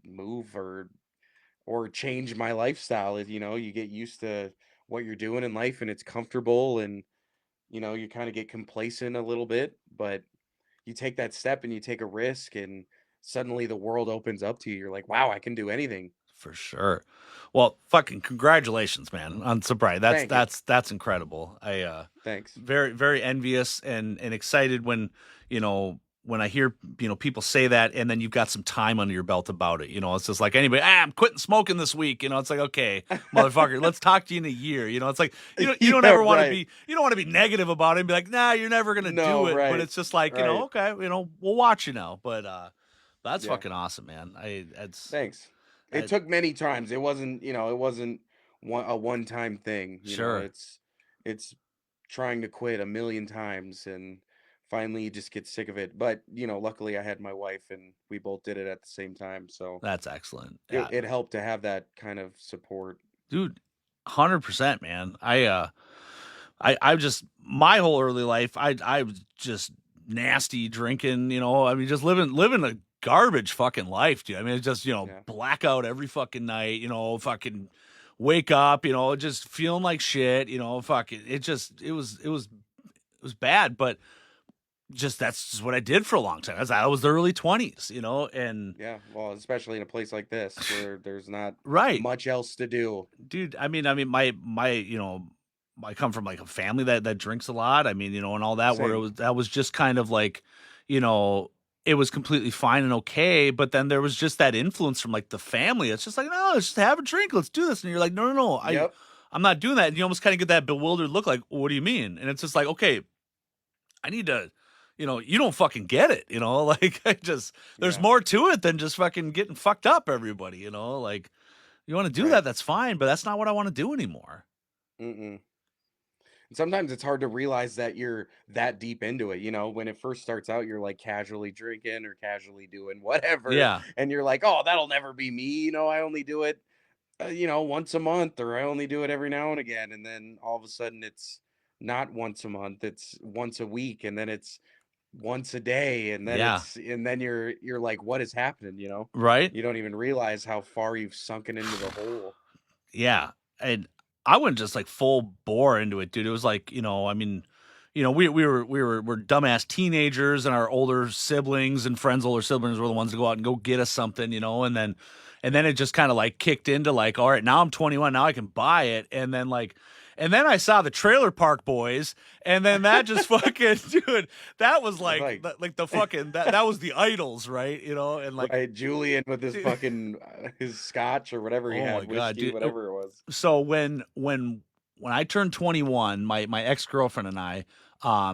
move or change my lifestyle. Is, you get used to what you're doing in life and it's comfortable, and you kind of get complacent a little bit, but you take that step and you take a risk, and suddenly the world opens up to you. You're like, wow, I can do anything. for sure. Well, fucking congratulations, man, on sobriety. That's Thank you. that's incredible. Thanks. Very very envious and excited when I hear people say that, and then you've got some time under your belt about it. It's just like anybody. I'm quitting smoking this week. It's like, okay, motherfucker, let's talk to you in a year. It's like you don't Yeah, ever want to right. be you don't want to be negative about it and be like, nah, you're never gonna do No, it. But right. it's just like Right. okay, we'll watch you now. But that's Yeah. fucking awesome, man. It's Thanks. It I, took many times. It wasn't a one-time thing. sure. It's trying to quit a million times, and finally you just get sick of it. But, luckily I had my wife and we both did it at the same time. So That's excellent. it, Yeah, it helped to have that kind of support. dude, 100%, man. I just my whole early life, I was just nasty drinking. I mean, just living a garbage fucking life, dude. I mean, it's just Yeah. blackout every fucking night. Fucking wake up. Just feeling like shit. Fucking it was bad, but just that's just what I did for a long time. That was the early 20s. And Yeah. Well, especially in a place like this where there's not right. much else to do. Dude, I mean, my I come from like a family that drinks a lot. I mean, and all that where Same. that was just kind of like, you know, it was completely fine and okay, but then there was just that influence from like the family. It's just like, no, let's just have a drink, let's do this, and you're like, no, no, no, Yep. I'm not doing that. And you almost kind of get that bewildered look, like, what do you mean? And it's just like, okay, I need to. You don't fucking get it, like there's Yeah. more to it than just fucking getting fucked up, everybody, like you want to do Right. that, that's fine, but that's not what I want to do anymore. Mm-mm. And sometimes it's hard to realize that you're that deep into it. When it first starts out, you're like casually drinking or casually doing whatever. Yeah. And you're like, oh, that'll never be me. I only do it, once a month, or I only do it every now and again. And then all of a sudden it's not once a month, it's once a week. And then it's once a day. And then Yeah. you're like, what is happening? Right? You don't even realize how far you've sunken into the hole. Yeah. And I went just like full bore into it, dude. It was like, I mean, we're dumbass teenagers, and our older siblings and friends' older siblings were the ones to go out and go get us something, and then it just kind of like kicked into like, all right, now I'm 21, now I can buy it, and then I saw the Trailer Park Boys, and then that just fucking, dude, that was like Like, like the fucking that was the idols, right? And like, right, Julian with his dude, fucking his scotch or whatever he oh my had, god, whiskey, dude. whatever it was. So when I turned 21, my ex-girlfriend and I,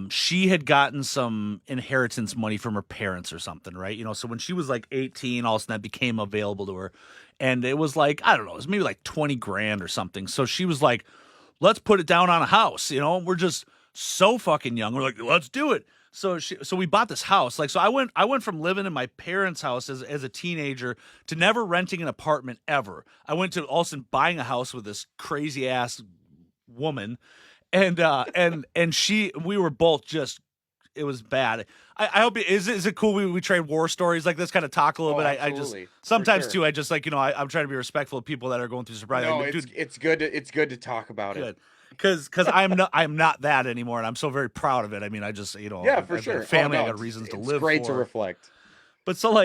she had gotten some inheritance money from her parents or something, right? So when she was like 18, all of a sudden that became available to her. And it was like, I don't know, it was maybe like 20 grand or something. So she was like, let's put it down on a house. We're just so fucking young. We're like, let's do it. So we bought this house. Like, so I went from living in my parents' house as a teenager to never renting an apartment ever. I went to also buying a house with this crazy ass woman, and we were both just, it was bad. I hope is it cool we trade war stories like this, kind of talk a little Oh, bit. I just absolutely, for sometimes sure. too, I just like, I'm trying to be respectful of people that are going through sobriety. I No, mean, it's dude, it's good to talk about it. good. Because I'm not that anymore, and I'm so very proud of it. I mean, I just Yeah, I've for got a sure. Oh family, I no, got reasons to it's live great to for. reflect. But so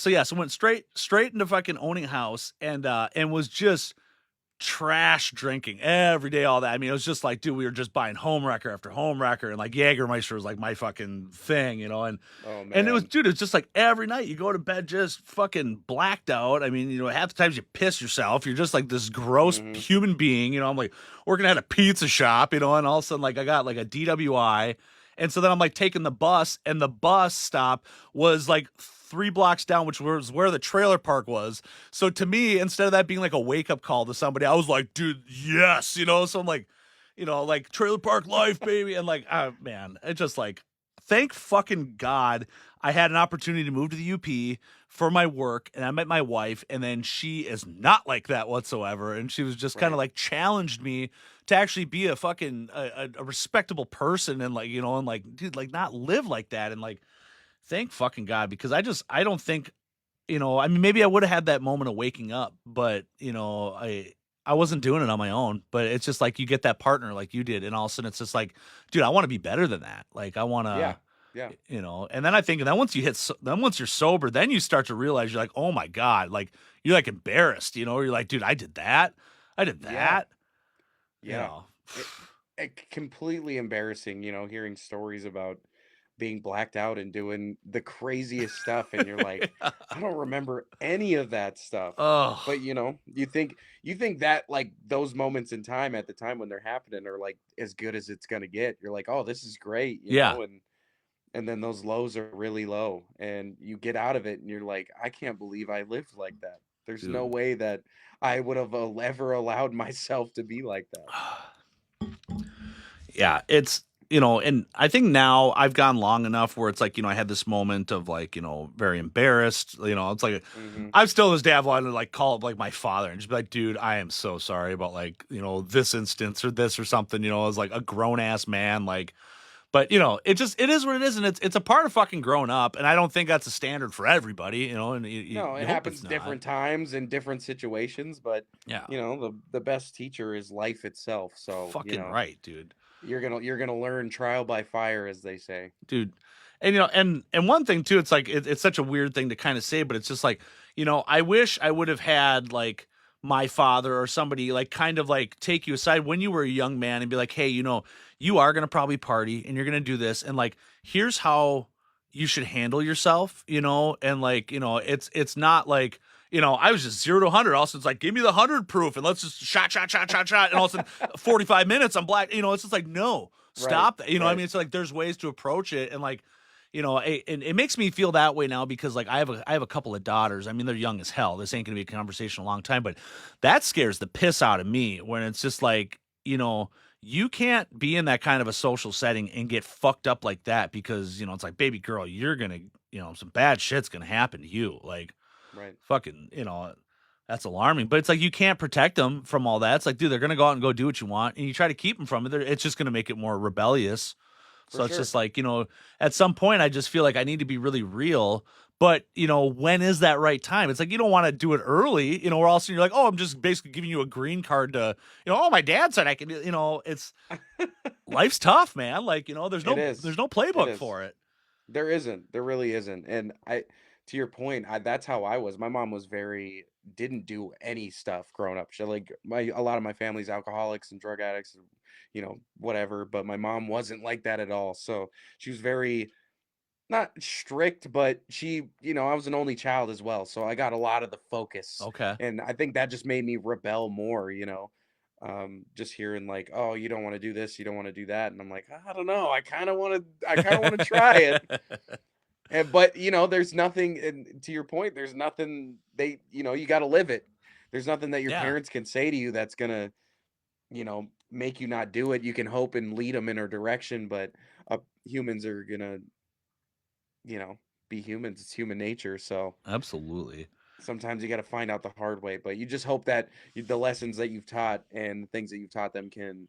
yeah, so went straight into fucking owning a house, and was just trash drinking every day, all that. I mean, it was just like, dude, we were just buying home wrecker after home wrecker, and like Jägermeister was like my fucking thing, Oh and it was, man. dude, it's just like every night you go to bed just fucking blacked out. I mean, half the times you piss yourself. You're just like this gross Hmm. human being. I'm like working at a pizza shop, and all of a sudden, like, I got like a DWI. And so then I'm like taking the bus, and the bus stop was like 3 blocks down, which was where the trailer park was. So to me, instead of that being like a wake up call to somebody, I was like, dude, yes, So I'm like, like trailer park life, baby. And like, man, it's just like, thank fucking God I had an opportunity to move to the UP for my work, and I met my wife, and then she is not like that whatsoever. And she was just kind of Right. like challenged me to actually be a fucking a respectable person, and like, and like, dude, like not live like that. And like, thank fucking God, because I don't think, I mean, maybe I would have had that moment of waking up, but I wasn't doing it on my own. But it's just like you get that partner like you did, and all of a sudden it's just like, dude, I want to be better than that. Like I want Yeah. to, Yeah. and then I think, and then once you're sober, then you start to realize you're like, oh my God, like you're like embarrassed, you're like, dude, I did Yeah. that, you Yeah. know. Completely embarrassing, hearing stories about being blacked out and doing the craziest stuff, and you're like, I don't remember any of that stuff. Oh, But you think that like those moments in time at the time when they're happening are like as good as it's gonna get. You're like, oh, this is great, yeah, and then those lows are really low, and you get out of it, and you're like, I can't believe I lived like that. There's no dude. way that I would have ever allowed myself to be like that. Yeah, it's and I think now I've gone long enough where it's like, I had this moment of like, very embarrassed. It's like Hmm. I'm still this dad wanting to like call up like my father and just be like, dude, I am so sorry about like, this instance or this or something, as like a grown ass man, like, but it is what it is, and it's a part of fucking growing up, and I don't think that's a standard for everybody, and No, you it hope it's happens not. different times in different situations, but Yeah, the best teacher is life itself. So, fucking right, dude. you're gonna learn trial by fire, as they say. Dude. And and one thing too, it's like it's such a weird thing to kind of say, but it's just like, I wish I would have had like my father or somebody like kind of like take you aside when you were a young man and be like, hey, you are gonna probably party and you're gonna do this, and like here's how you should handle yourself, and like, it's not like, I was just 0 to 100. Also, it's like, give me the 100 proof and let's just shot. And all of a sudden, 45 minutes, I'm black. It's just like, no, Right, stop that. I right. mean, it's like there's ways to approach it, and like, and it makes me feel that way now because like I have a couple of daughters. I mean, they're young as hell. This ain't gonna be a conversation a long time, but that scares the piss out of me when it's just like, you can't be in that kind of a social setting and get fucked up like that because, it's like, baby girl, you're gonna, some bad shit's gonna happen to you. Like, Right. fucking, that's alarming. But it's like you can't protect them from all that. It's like, dude, they're gonna go out and go do what you want, and you try to keep them from it. It's just gonna make it more rebellious. For So it's sure. just like, at some point, I just feel like I need to be really real. But when is that right time? It's like you don't want to do it early, or else you're like, oh, I'm just basically giving you a green card to, oh, my dad said I can do. It's life's tough, man. Like, It there's is. no It playbook is. for it. There isn't. There really isn't. And to your point, that's how I was. My mom was very didn't do any stuff growing up. She like a lot of my family's alcoholics and drug addicts, and, whatever. But my mom wasn't like that at all. So she was very not strict, but I was an only child as well. So I got a lot of the focus, Okay. and I think that just made me rebel more. Just hearing like, oh, you don't want to do this, you don't want to do that, and I'm like, I don't know, I kind of want to try it. But there's nothing, and to your point, there's nothing you got to live it. There's nothing that your Yeah. parents can say to you that's gonna make you not do it. You can hope and lead them in a direction, but humans are gonna you know be humans. It's human nature. So Absolutely. sometimes you got to find out the hard way, but you just hope that the lessons that you've taught and the things that you've taught them can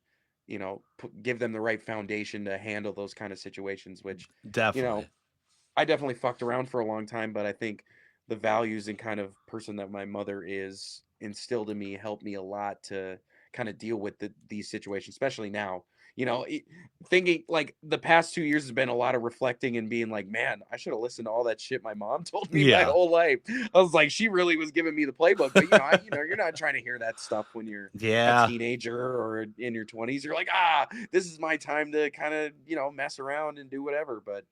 give them the right foundation to handle those kind of situations, which you know Definitely. I definitely fucked around for a long time, but I think the values and kind of person that my mother is instilled in me helped me a lot to kind of deal with these situations, especially now. Thinking like the past 2 years has been a lot of reflecting and being like, man, I should have listened to all that shit my mom told me my Yeah. whole life. I was like, she really was giving me the playbook, but you're not trying to hear that stuff when you're a Yeah. teenager or in your 20s. You're like, this is my time to kind of mess around and do whatever. But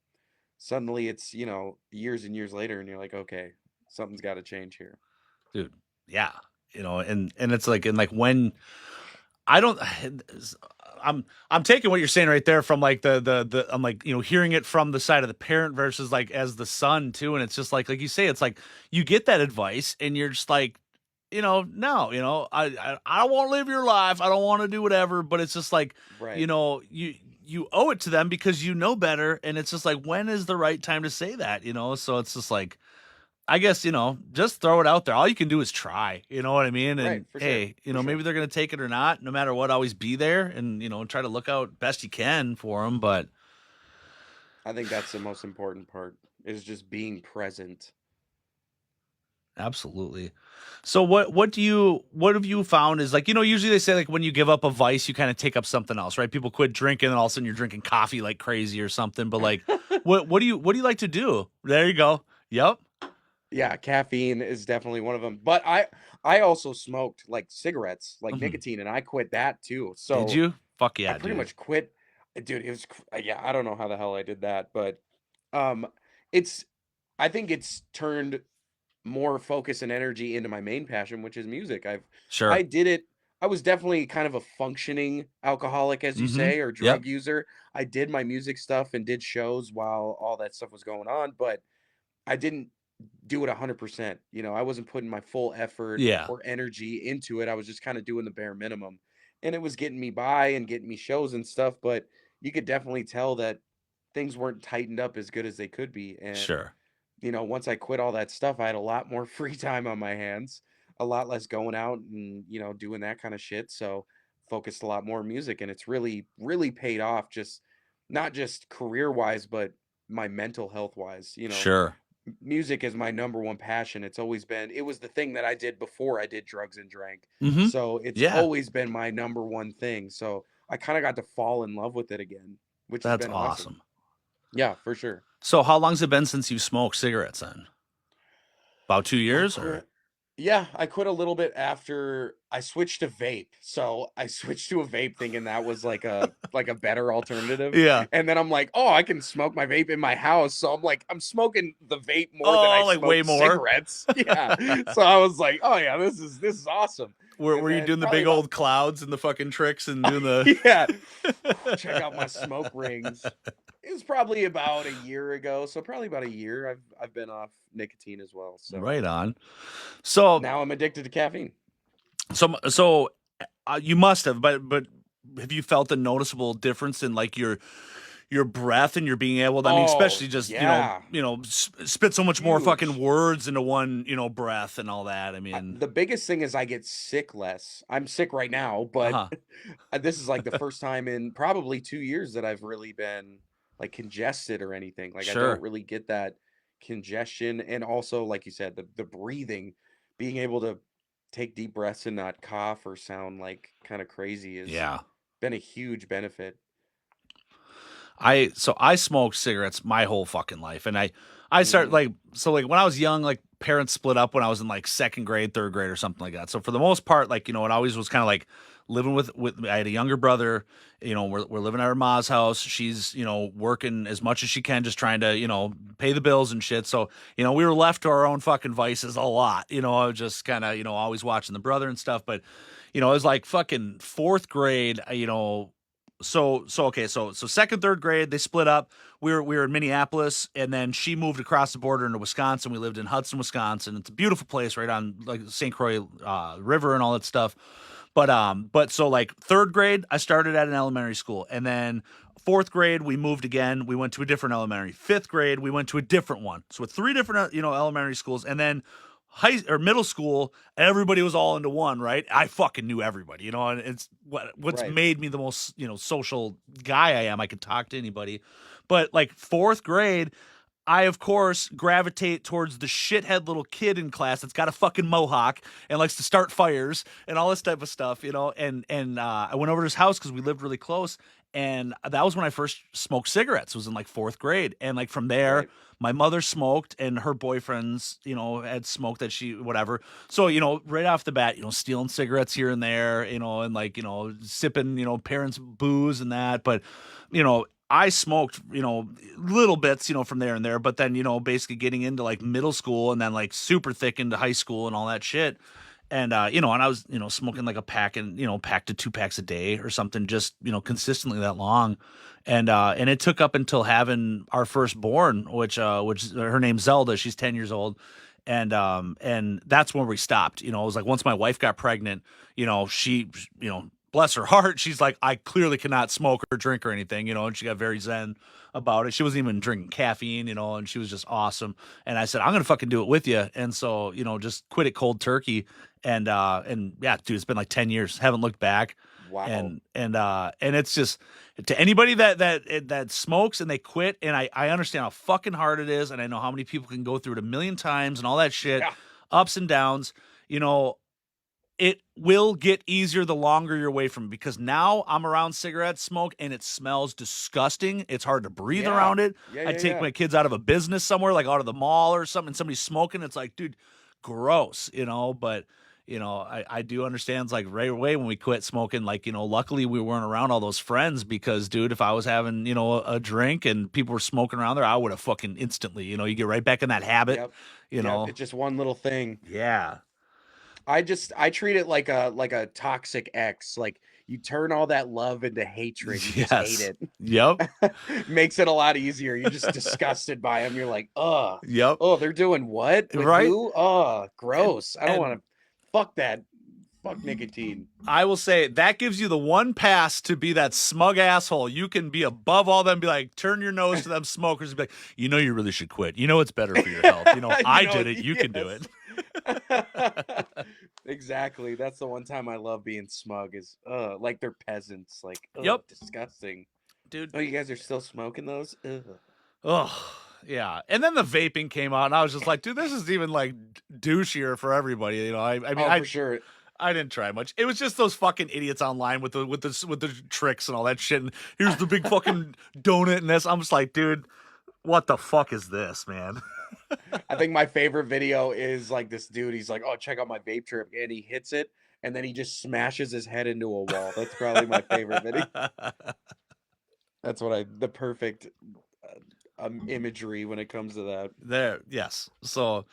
suddenly it's years and years later, and you're like, okay, something's got to change here. Dude. Yeah. And it's like, and like when I don't I'm taking what you're saying right there from like the I'm like, hearing it from the side of the parent versus like as the son too. And it's just like you say, it's like you get that advice and you're just like, no, I don't want to live your life. I don't want to do whatever, but it's just like, Right. You owe it to them because you know better. And it's just like, when is the right time to say that, So it's just like, I guess, just throw it out there. All you can do is try, you know what I mean? Right. And For sure. hey, For sure. maybe they're going to take it or not, no matter what, always be there and, try to look out best you can for them. But I think that's the most important part is just being present. absolutely. So what have you found is like, usually they say like when you give up a vice, you kind of take up something else, right? People quit drinking and all of a sudden you're drinking coffee like crazy or something. But like, what do you like to do? There you go. Yep. Yeah, caffeine is definitely one of them. But I also smoked like cigarettes, like Mhm. nicotine, and I quit that too. Did So you? Fuck I yeah, pretty dude. much quit. Dude, yeah, I don't know how the hell I did that, but um it's I think it's turned more focus and energy into my main passion, which is music. I Sure. did it. I was definitely kind of a functioning alcoholic, as you Mm-hmm. say, or Yep. drug user. I did my music stuff and did shows while all that stuff was going on, but I didn't do it 100%. I wasn't putting my full effort Yeah. or energy into it. I was just kind of doing the bare minimum. And it was getting me by and getting me shows and stuff, but you could definitely tell that things weren't tightened up as good as they could be. And Sure. once I quit all that stuff, I had a lot more free time on my hands, a lot less going out and, doing that kind of shit. So focused a lot more on music, and it's really, really paid off, just not just career wise, but my mental health wise. Sure. Music is my number one passion. It was the thing that I did before I did drugs and drank. Mm-hmm. So it's Yeah. always been my number one thing. So I kind of got to fall in love with it again, which has That's been awesome. awesome. Yeah, for sure. So how long's it been since you smoked cigarettes then? About 2 years or? I quit a little bit after I switched to vape. So I switched to a vape thinking that was like a better alternative. Yeah. And then I'm like, oh, I can smoke my vape in my house. So I'm like, I'm smoking the vape more than I Oh, like way smoke more. cigarettes. Yeah. So I was like, oh yeah, this is awesome. Were And you then doing the probably big about old clouds and the fucking tricks and doing the yeah, check out my smoke rings. It was probably about a year ago. So probably about a year I've been off nicotine as well. So right on. So now I'm addicted to caffeine. so you must have, but have you felt a noticeable difference in like your breath and your being able to, I mean, Oh, especially just, yeah. spit so much more fucking Huge. words into one, breath and all that. I mean, The biggest thing is I get sick less. I'm sick right now, but uh-huh. this is like the first time in probably 2 years that I've really been like congested or anything. Like I don't Sure. really get that congestion, and also like you said, the breathing, being able to take deep breaths and not cough or sound like kind of crazy has Yeah. been a huge benefit. I smoked cigarettes my whole fucking life, and I started Mhm. like when I was young, like parents split up when I was in like second grade, third grade, or something like that. So for the most part, like it always was kind of like living with. I had a younger brother. We're living at our mom's house. She's working as much as she can, just trying to pay the bills and shit. So we were left to our own fucking vices a lot. I was just kind of always watching the brother and stuff, but it was like fucking fourth grade. So second, third grade, they split up. We were in Minneapolis, and then she moved across the border into Wisconsin. We lived in Hudson, Wisconsin. It's a beautiful place right on like St. Croix River and all that stuff. But so like third grade, I started at an elementary school, and then fourth grade we moved again. We went to a different elementary. Fifth grade we went to a different one. So with three different elementary schools, and then high or middle school, everybody was all into one, right? I fucking knew everybody, and it's what's Right. made me the most social guy I am. I could talk to anybody, but like fourth grade. I, of course, gravitate towards the shithead little kid in class that's got a fucking mohawk and likes to start fires and all this type of stuff, And I went over to his house because we lived really close, and that was when I first smoked cigarettes. It was in like fourth grade, and like from there, Right. my mother smoked, and her boyfriends, had smoked that she whatever. So right off the bat, stealing cigarettes here and there, and like sipping, parents' booze and that, but you know I smoked, little bits, from there and there, but then, basically getting into like middle school and then like super thick into high school and all that shit. And, and I was, smoking like a pack and, pack to 2 packs a day or something, just, consistently that long. And it took up until having our firstborn, which her name's Zelda. She's 10 years old. and that's when we stopped. You know, it was like once my wife got pregnant, you know, she, you know, bless her heart, she's like, I clearly cannot smoke or drink or anything, you know, and she got very zen about it. She wasn't even drinking caffeine, you know, and she was just awesome. And I said, I'm gonna fucking do it with you. And so, you know, just quit it cold turkey. And yeah, dude, it's been like 10 years, haven't looked back. Wow. And it's just to anybody that smokes and they quit, and I understand how fucking hard it is, and I know how many people can go through it a million times and all that shit, Yeah. ups and downs. You know, it will get easier the longer you're away from it, because now I'm around cigarette smoke and it smells disgusting. It's hard to breathe Yeah. around it. Yeah. I Yeah. take Yeah. my kids out of a business somewhere, like out of the mall or something, and somebody's smoking. It's like, dude, gross, you know, but you know, I do understand. It's like right away when we quit smoking, like, you know, luckily we weren't around all those friends, because dude, if I was having, you know, a drink and people were smoking around there, I would have fucking instantly, you know, you get right back in that habit, Yep. you Yep. know. It's just one little thing. Yeah. I treat it like a toxic ex. Like you turn all that love into hatred. You just hate Yes. it. Yep. Makes it a lot easier. You're just disgusted by them. You're like, Yep. oh, they're doing what with Right. who? Oh, gross. I don't want And to. Fuck that. Fuck nicotine. I will say that gives you the one pass to be that smug asshole. You can be above all them, be like, turn your nose to them smokers and be like, you know, you really should quit. You know, it's better for your health. You know, I did it. You can do it. Exactly. That's the one time I love being smug is like they're peasants. Like, Yep. disgusting. Dude. Oh, you guys are still smoking those? Ugh. Oh, yeah. And then the vaping came out, and I was just like, dude, this is even like douchier for everybody. You know, I mean, Oh, for sure. I didn't try much. It was just those fucking idiots online with the tricks and all that shit. And here's the big fucking donut and this. I'm just like, dude, what the fuck is this, man? I think my favorite video is like this dude. He's like, "Oh, check out my vape trip," and he hits it, and then he just smashes his head into a wall. That's probably my favorite video. That's the perfect imagery when it comes to that. There, yes. So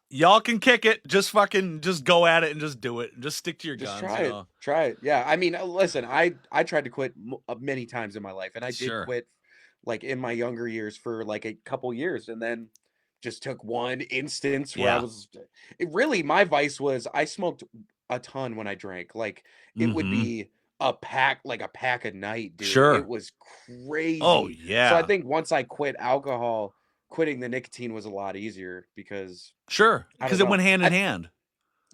y'all can kick it. Just fucking, just go at it and just do it. Just stick to your Just guns. try You it. know. Try it. Yeah. I mean, listen, I tried to quit many times in my life, and I did Sure. quit like in my younger years for like a couple years, and then just took one instance where I Yeah. was really my vice was I smoked a ton when I drank. Like it would Mm-hmm. be like a pack a night, dude. It Sure. was Oh crazy. So I yeah. think once I quit alcohol, quitting the nicotine was a lot easier because Sure. I Because don't it know. went hand in hand.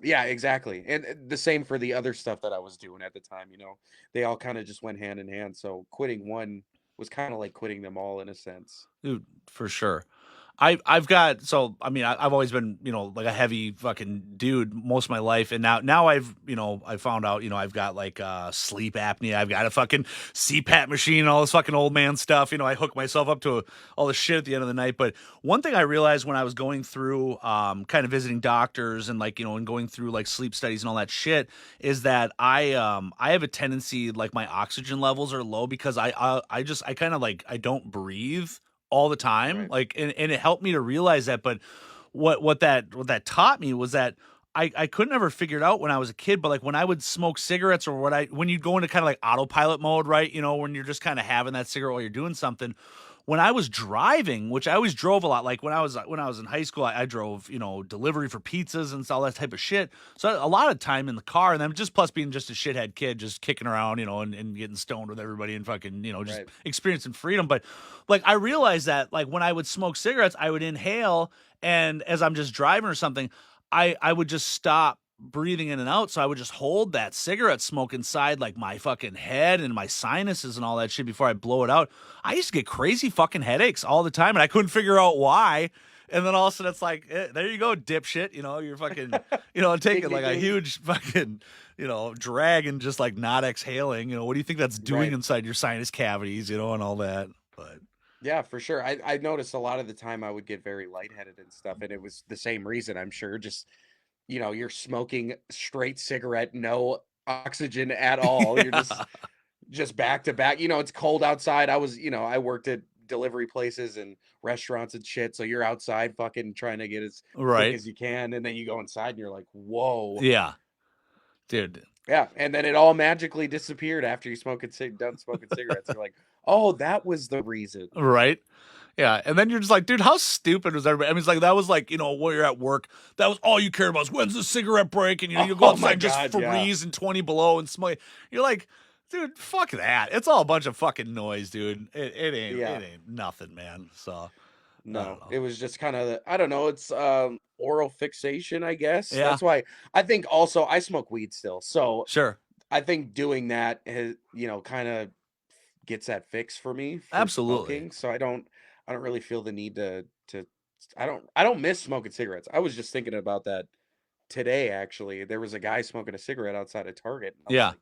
Yeah, exactly. And the same for the other stuff that I was doing at the time, you know. They all kind of just went hand in hand. So quitting one was kind of like quitting them all in a sense. Dude, for sure. I've got, so I mean, I've always been, you know, like a heavy fucking dude most of my life, and now I've, you know, I found out, you know, I've got like sleep apnea. I've got a fucking CPAP machine, all this fucking old man stuff. You know, I hook myself up to all this shit at the end of the night. But one thing I realized when I was going through kind of visiting doctors and like, you know, and going through like sleep studies and all that shit, is that I have a tendency, like my oxygen levels are low because I kind of like I don't breathe all the time, Right. like, and it helped me to realize that. But what that taught me was that I couldn't ever figure it out when I was a kid, but like when I would smoke cigarettes, or when you go into kind of like autopilot mode, right, you know, when you're just kind of having that cigarette while you're doing something. When I was driving, which I always drove a lot, like when I was in high school, I drove, you know, delivery for pizzas and all that type of shit. So a lot of time in the car, and then just plus being just a shithead kid, just kicking around, you know, and getting stoned with everybody and fucking, you know, just Right. experiencing freedom. But like I realized that like when I would smoke cigarettes, I would inhale, and as I'm just driving or something, I would just stop breathing in and out. So I would just hold that cigarette smoke inside like my fucking head and my sinuses and all that shit before I blow it out. I used to get crazy fucking headaches all the time, and I couldn't figure out why. And then all of a sudden it's like, there you go, dipshit. You know, you're fucking, you know, Ding, taking ding, like a ding. huge fucking, you know, drag and just like not exhaling. You know, what do you think that's doing Right. inside your sinus cavities, you know, and all that? But Yeah, for sure. I noticed a lot of the time I would get very lightheaded and stuff, and it was the same reason, I'm sure. Just, you know, you're smoking straight cigarette, no oxygen at all. You're yeah, just back to back. You know, it's cold outside. I worked at delivery places and restaurants and shit. So you're outside fucking trying to get as quick right. as you can. And then you go inside and you're like, whoa. Yeah, dude. Yeah. And then it all magically disappeared after you done smoking cigarettes. You're like, oh, that was the reason. Right. Yeah, and then you're just like, dude, how stupid was everybody? I mean, it's like that was like, while you're at work, that was all you cared about was when's the cigarette break, and you go Oh outside my and just God, yeah. freeze and 20 below and smoke. You're like, dude, fuck that. It's all a bunch of fucking noise, dude. Yeah. It ain't nothing, man. So I don't No, know. it was just kind of, I don't know, it's oral fixation, I guess. Yeah, That's why I think also I smoke weed still. So sure, I think doing that has, kind of gets that fix for me for absolutely. smoking. So I don't really feel the need to I don't miss smoking cigarettes. I was just thinking about that today actually. There was a guy smoking a cigarette outside of Target and I was Yeah, like,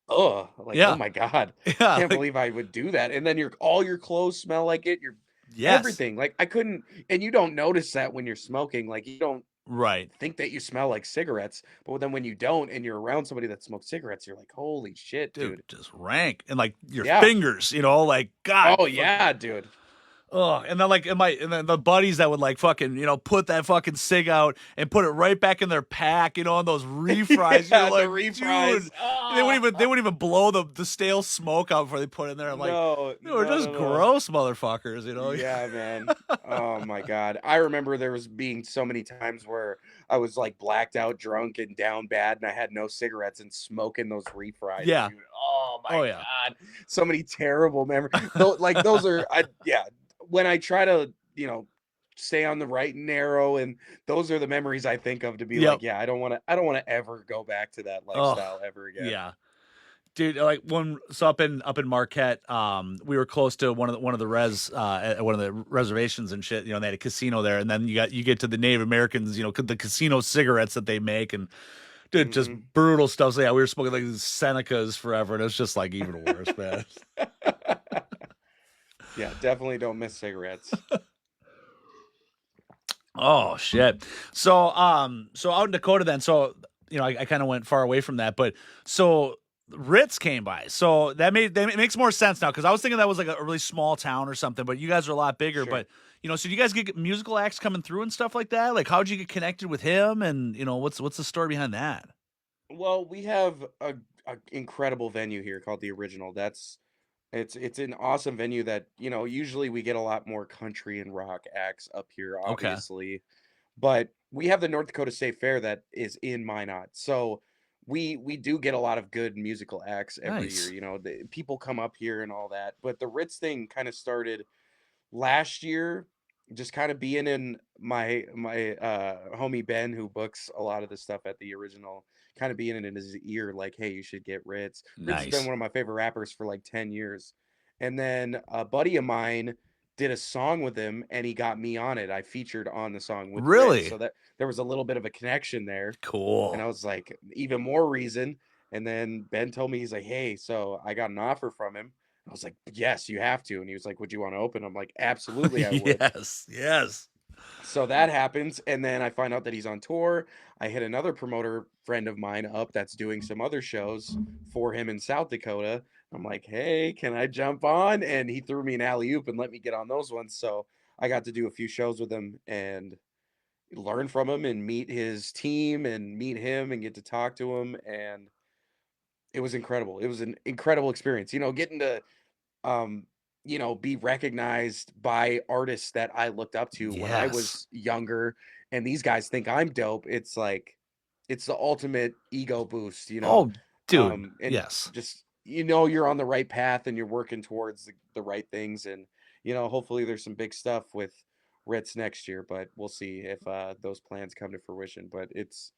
"Oh, like oh yeah, my God. yeah. Can't Like, believe I would do that." And then all your clothes smell like it. Your yes, everything. Like I couldn't and you don't notice that when you're smoking. Like you don't right. think that you smell like cigarettes, but then when you don't and you're around somebody that smokes cigarettes, you're like, "Holy shit, Dude, dude." just rank and like your Yeah. fingers, like God. Oh yeah, dude. Oh, and then and then the buddies that would like fucking, put that fucking cig out and put it right back in their pack, on those refries. You're Yeah, the like, dude, refries. they wouldn't Ah. even they wouldn't even blow the stale smoke out before they put it in there. I'm like, No, dude, we're no, just no, no. gross motherfuckers, Yeah, man. Oh my God. I remember there was being so many times where I was like blacked out, drunk, and down bad, and I had no cigarettes and smoking those refries, Yeah. dude. Oh my Oh yeah. God. So many terrible memories. Though, like those are, yeah. When I try to, stay on the right and narrow, and those are the memories I think of to be Yep. like, yeah, I don't want to ever go back to that Oh lifestyle ever again. yeah. Dude, like up in Marquette, we were close to one of the at one of the reservations and shit. They had a casino there, and then you get to the Native Americans, the casino cigarettes that they make, and dude, just Hmm. brutal stuff. So yeah, we were smoking like these Senecas forever, and it's just like even worse, man. Yeah, definitely don't miss cigarettes. Oh shit. So out in Dakota then, so I kind of went far away from that, but so Ritz came by. So that makes more sense now because I was thinking that was like a really small town or something, but you guys are a lot bigger. Sure. But so do you guys get musical acts coming through and stuff like that? Like how'd you get connected with him and what's the story behind that? Well, we have a incredible venue here called the Original. It's an awesome venue that, usually we get a lot more country and rock acts up here, Okay. obviously. But we have the North Dakota State Fair that is in Minot. So we do get a lot of good musical acts every year. Nice. People come up here and all that. But the Ritz thing kind of started last year, just kind of being in my homie Ben, who books a lot of the stuff at the Original, kind of being in his ear like, hey, you should get Ritz. Ritz has been Nice. one of my favorite rappers for like 10 years. And then a buddy of mine did a song with him and he got me on it. I featured on the song with Ritz, Really? so that there was a little bit of a connection there. And Cool. I was like, even more reason. And then Ben told me, he's like, hey, so I got an offer from him. I was like, yes, you have to. And he was like, would you want to open? I'm like, absolutely, I would. Yes. Yes. So that happens. And then I find out that he's on tour. I hit another promoter friend of mine up that's doing some other shows for him in South Dakota. I'm like, hey, can I jump on? And he threw me an alley oop and let me get on those ones. So I got to do a few shows with him and learn from him and meet his team and meet him and get to talk to him. And it was incredible. It was an incredible experience, getting to um, be recognized by artists that I looked up to when I Yes. was younger, and these guys think I'm dope. It's like, it's the ultimate ego boost. Oh, dude. And Yes. just, you're on the right path and you're working towards the right things. And, hopefully there's some big stuff with Ritz next year, but we'll see if those plans come to fruition. But it's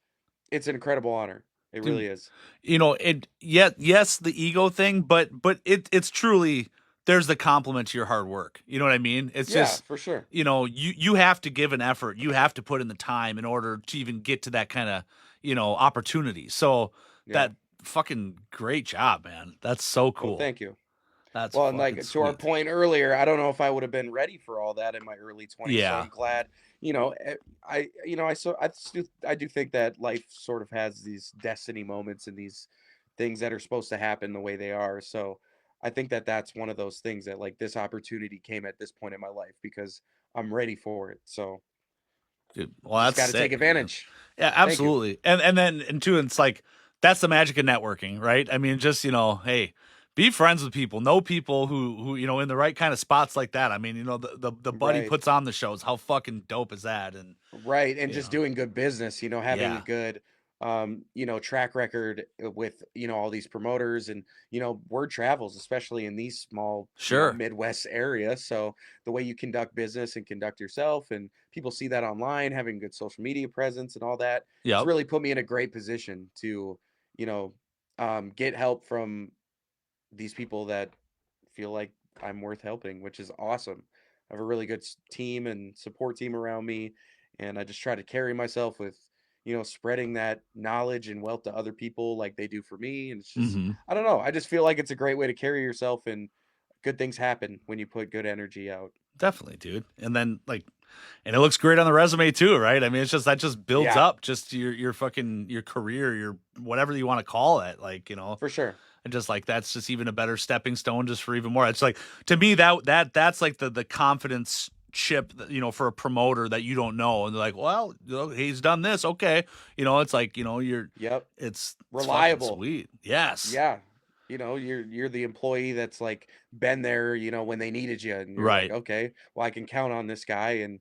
an incredible honor. It Dude, really is. it yet yes, the ego thing, but it's truly there's the compliment to your hard work. You know what I mean? It's Yeah, just for sure. you have to give an effort. You have to put in the time in order to even get to that kind of, opportunity. So Yeah. that fucking great job, man. That's so Well, cool. thank you. That's Well, and fucking like to our sweet. point earlier, I don't know if I would have been ready for all that in my early 20s. So Yeah. I'm glad, I do think that life sort of has these destiny moments and these things that are supposed to happen the way they are. So I think that that's one of those things that like this opportunity came at this point in my life because I'm ready for it. So Dude, well, just that's got to take sick, man. advantage. Yeah, Thank you. absolutely. And then and two, it's like that's the magic of networking, right? I mean, just hey, be friends with people, know people who you know in the right kind of spots like that. I mean, you know, the buddy Right. puts on the shows. How fucking dope is that? And Right, and you just know, doing good business, having a yeah, good, track record with, all these promoters and, word travels, especially in these small, sure, Midwest area. So the way you conduct business and conduct yourself, and people see that online, having good social media presence and all that, it's yep. really put me in a great position to, you know, get help from these people that feel like I'm worth helping, which is awesome. I have a really good team and support team around me, and I just try to carry myself with, spreading that knowledge and wealth to other people like they do for me. And it's just, Hmm. I don't know. I just feel like it's a great way to carry yourself, and good things happen when you put good energy out. Definitely, dude. And then like, and it looks great on the resume too, right? I mean, it's just that just builds Yeah, up just your fucking your career, your whatever you want to call it, like you know. for sure. And just like that's just even a better stepping stone just for even more. It's like to me that's like the confidence chip that, you know, for a promoter that you don't know and they're like, well, you know, he's done this, okay, you know, it's like, you know, Yep. it's fucking Reliable. sweet. Yes. Yeah. You're the employee that's like been there, when they needed you, and you're like, Right. okay, well, I can count on this guy, and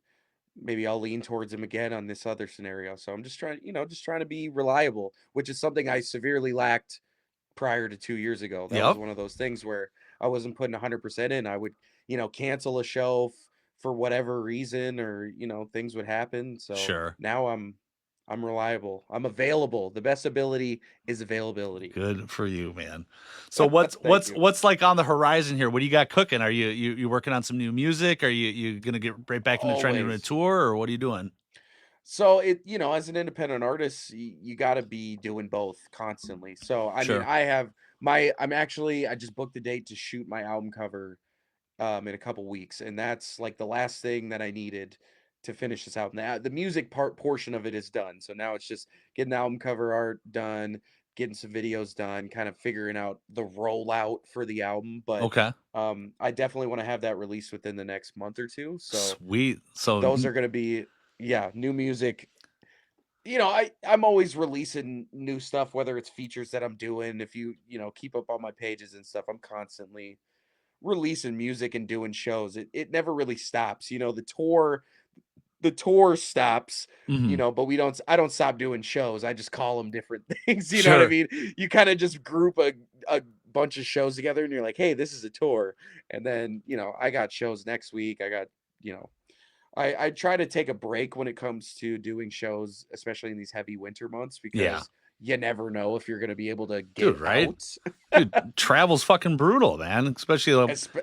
maybe I'll lean towards him again on this other scenario. So I'm just trying, just trying to be reliable, which is something I severely lacked prior to 2 years ago. That was Yep. one of those things where I wasn't putting 100% in. I would, cancel a show for whatever reason, or, things would happen. So Sure. now I'm reliable. I'm available. The best ability is availability. Good for you, man. So what's Thank what's you. what's like on the horizon here? What do you got cooking? Are you working on some new music? Are you gonna get right back into trying to do a Always. tour, or what are you doing? So as an independent artist, you got to be doing both constantly. So I mean, Sure. I just booked a date to shoot my album cover in a couple weeks, and that's like the last thing that I needed to finish this album. The music portion of it is done. So now it's just getting the album cover art done, getting some videos done, kind of figuring out the rollout for the album. But Okay. I definitely want to have that released within the next month or two. So Sweet. So those are going to be, yeah, new music. I'm always releasing new stuff, whether it's features that I'm doing. If you keep up on my pages and stuff, I'm constantly releasing music and doing shows. It never really stops. The tour stops, mhm. but I don't stop doing shows. I just call them different things. You know what I Sure. mean? You kind of just group a bunch of shows together, and you're like, hey, this is a tour. And then, I got shows next week. You know, I try to take a break when it comes to doing shows, especially in these heavy winter months, Yeah. because you never know if you're going to be able to Dude, get right? out. Dude, travel's fucking brutal, man. Especially Espe-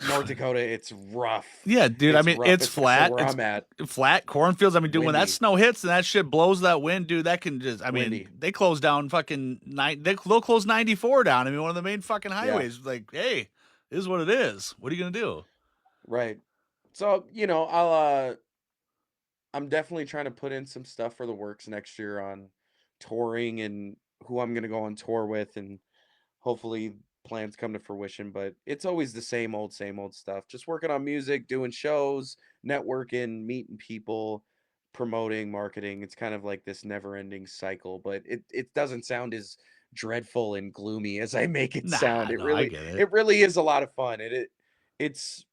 North Dakota, it's rough. yeah, dude. I It's mean, rough, it's especially flat. where It's I'm at. flat cornfields. I mean, dude, when that Windy, snow hits and that shit blows that wind, dude, that can just. I mean, windy. they close down fucking they'll close 94 down. I mean, one of the main fucking Yeah, highways. Like, hey, this is what it is. What are you gonna do? right. So, I'm definitely trying to put in some stuff for the works next year on touring and who I'm gonna go on tour with, and hopefully plans come to fruition. But it's always the same old stuff. Just working on music, doing shows, networking, meeting people, promoting, marketing. It's kind of like this never-ending cycle, but it doesn't sound as dreadful and gloomy as I make it sound. Nah, It no, I really get it. it really is a lot of fun. It's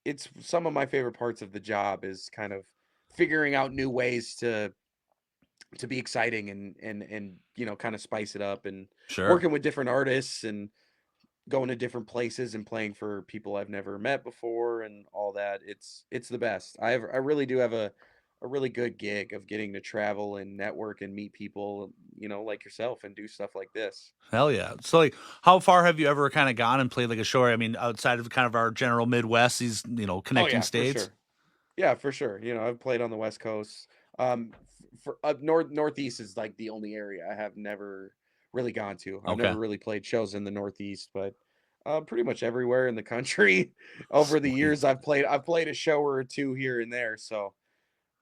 it's some of my favorite parts of the job is kind of figuring out new ways to be exciting, and kind of spice it up, and Sure. working with different artists, and going to different places, and playing for people I've never met before, and all that. It's the best. I really do have a really good gig of getting to travel and network and meet people, like yourself, and do stuff like this. Hell yeah. So like how far have you ever kind of gone and played like a show? I mean, outside of kind of our general Midwest, these, you know, Oh connecting yeah, for states? sure. Yeah, for sure. I've played on the West Coast. For Northeast is like the only area I have never really gone to. I've Okay. never really played shows in the Northeast, but pretty much everywhere in the country over the Sweet. years I've played a show or two here and there. So,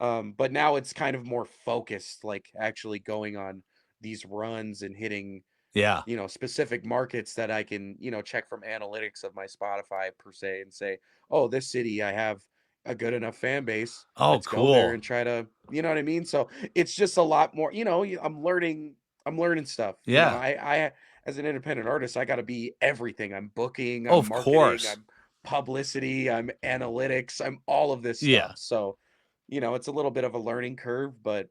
but now it's kind of more focused, like actually going on these runs and hitting Yeah. specific markets that I can, check from analytics of my Spotify per se, and say, oh, this city, I have a good enough fan base. Oh, Let's go there cool. and try to, you know what I mean? So it's just a lot more, I'm learning stuff. Yeah. as an independent artist, I got to be everything. I'm booking, Oh, I'm of marketing, course. I'm publicity, I'm analytics, I'm all of this stuff. Yeah. So, it's a little bit of a learning curve, but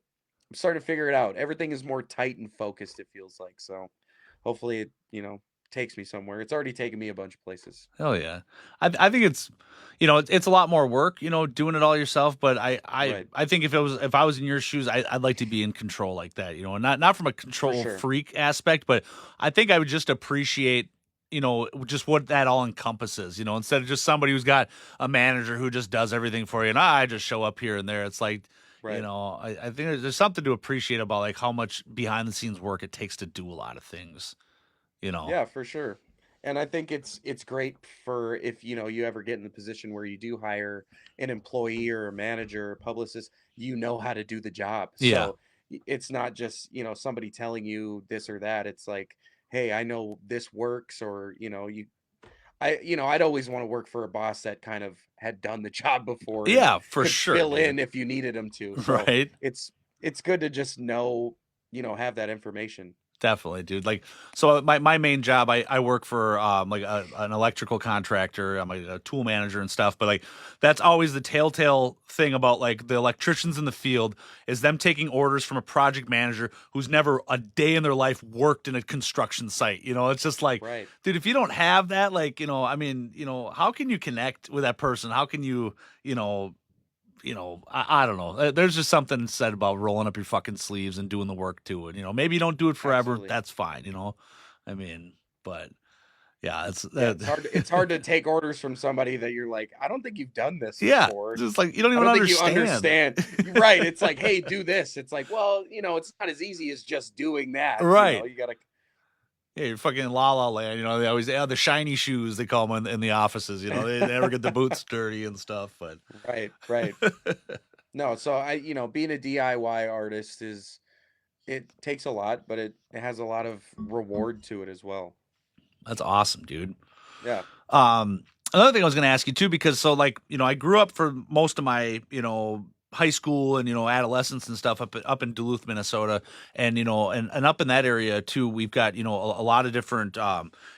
I'm starting to figure it out. Everything is more tight and focused, it feels like. So, hopefully it, takes me somewhere. It's already taken me a bunch of places. Hell yeah. I think it's, it's a lot more work, doing it all yourself. But Right. I think if I was in your shoes, I'd like to be in control like that, and not from a For control sure. freak aspect, but I think I would just appreciate, just what that all encompasses, instead of just somebody who's got a manager who just does everything for you and I just show up here and there. It's like, Right. I think there's something to appreciate about like how much behind the scenes work it takes to do a lot of things. Yeah, for sure. And I think it's great for if you ever get in the position where you do hire an employee or a manager or publicist, you know how to do the job. Yeah. So it's not just, somebody telling you this or that. It's like, hey, I know this works, or I'd always want to work for a boss that kind of had done the job before and Yeah, for could sure, fill dude. in if you needed them to. So Right? it's good to just know, have that information. Definitely, dude. Like, so my main job, I work for like an electrical contractor. I'm a tool manager and stuff. But like, that's always the telltale thing about like the electricians in the field is them taking orders from a project manager who's never a day in their life worked in a construction site. It's just like, Right. dude, if you don't have that, like, I mean, how can you connect with that person? How can you know, I don't know. There's just something said about rolling up your fucking sleeves and doing the work to it. Maybe you don't do it forever. Absolutely. That's fine. I mean, but yeah, it's Yeah, it's hard to take orders from somebody that you're like, I don't think you've done this yeah, before. just like you don't I even don't think you understand. understand. Right. It's like, hey, do this. It's like, well, it's not as easy as just doing that. Right. You gotta. Yeah, you're fucking La La Land. They always the shiny shoes they call them in the offices. They never get the boots dirty and stuff. But Right, right. No, so being a DIY artist it takes a lot, but it has a lot of reward to it as well. that's awesome, dude. Yeah. Another thing I was going to ask you too, because so like I grew up for most of my high school and adolescence and stuff up in Duluth, Minnesota, and and up in that area too. We've got a lot of different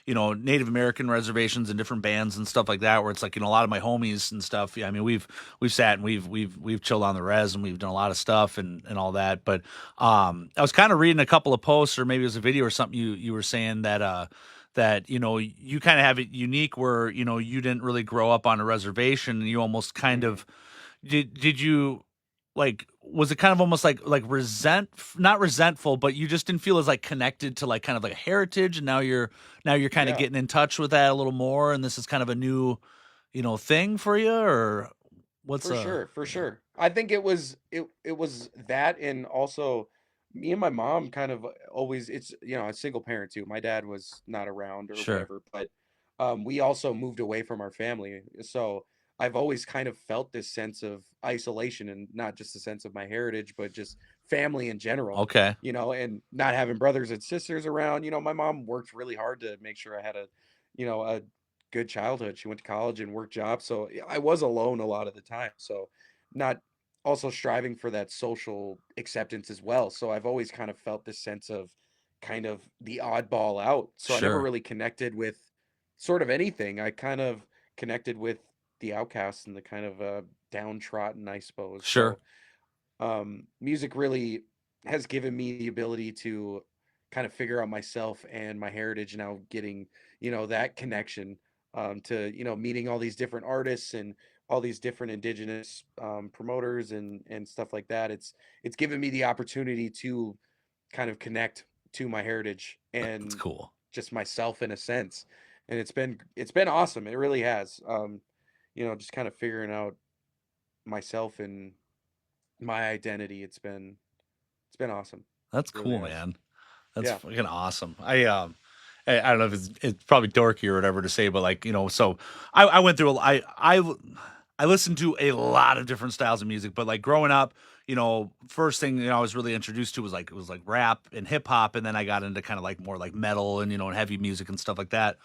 Native American reservations and different bands and stuff like that. Where it's like a lot of my homies and stuff. Yeah, I mean we've sat and we've chilled on the res and we've done a lot of stuff and all that. But I was kind of reading a couple of posts or maybe it was a video or something you were saying that you kind of have it unique where you didn't really grow up on a reservation and you almost kind Hmm. of did you like was it kind of almost like not resentful but you just didn't feel as like connected to like kind of like a heritage and now you're kind of Yeah. getting in touch with that a little more and this is kind of a new thing for you or what's For sure, for yeah sure. I think it was that, and also me and my mom kind of always, it's a single parent too. My dad was not around or sure whatever, but we also moved away from our family. So I've always kind of felt this sense of isolation, and not just a sense of my heritage, but just family in general. okay And not having brothers and sisters around. My mom worked really hard to make sure I had a good childhood. She went to college and worked jobs, so yeah, I was alone a lot of the time. So not also striving for that social acceptance as well. So I've always kind of felt this sense of kind of the oddball out. So I never sure really connected with sort of anything. I kind of connected with the outcasts and the kind of downtrodden, I suppose. sure So music really has given me the ability to kind of figure out myself and my heritage now, getting that connection, to meeting all these different artists and all these different indigenous promoters and stuff like that. It's given me the opportunity to kind of connect to my heritage that's and cool just myself in a sense, and it's been awesome. It really has. Just kind of figuring out myself and my identity. It's been awesome. that's It really cool has. man. That's Yeah. fucking awesome. I don't know if it's probably dorky or whatever to say, but like so I went through I listened to a lot of different styles of music, but like growing up, first thing I was really introduced to was like it was like rap and hip hop, and then I got into kind of like more like metal and and heavy music and stuff like that.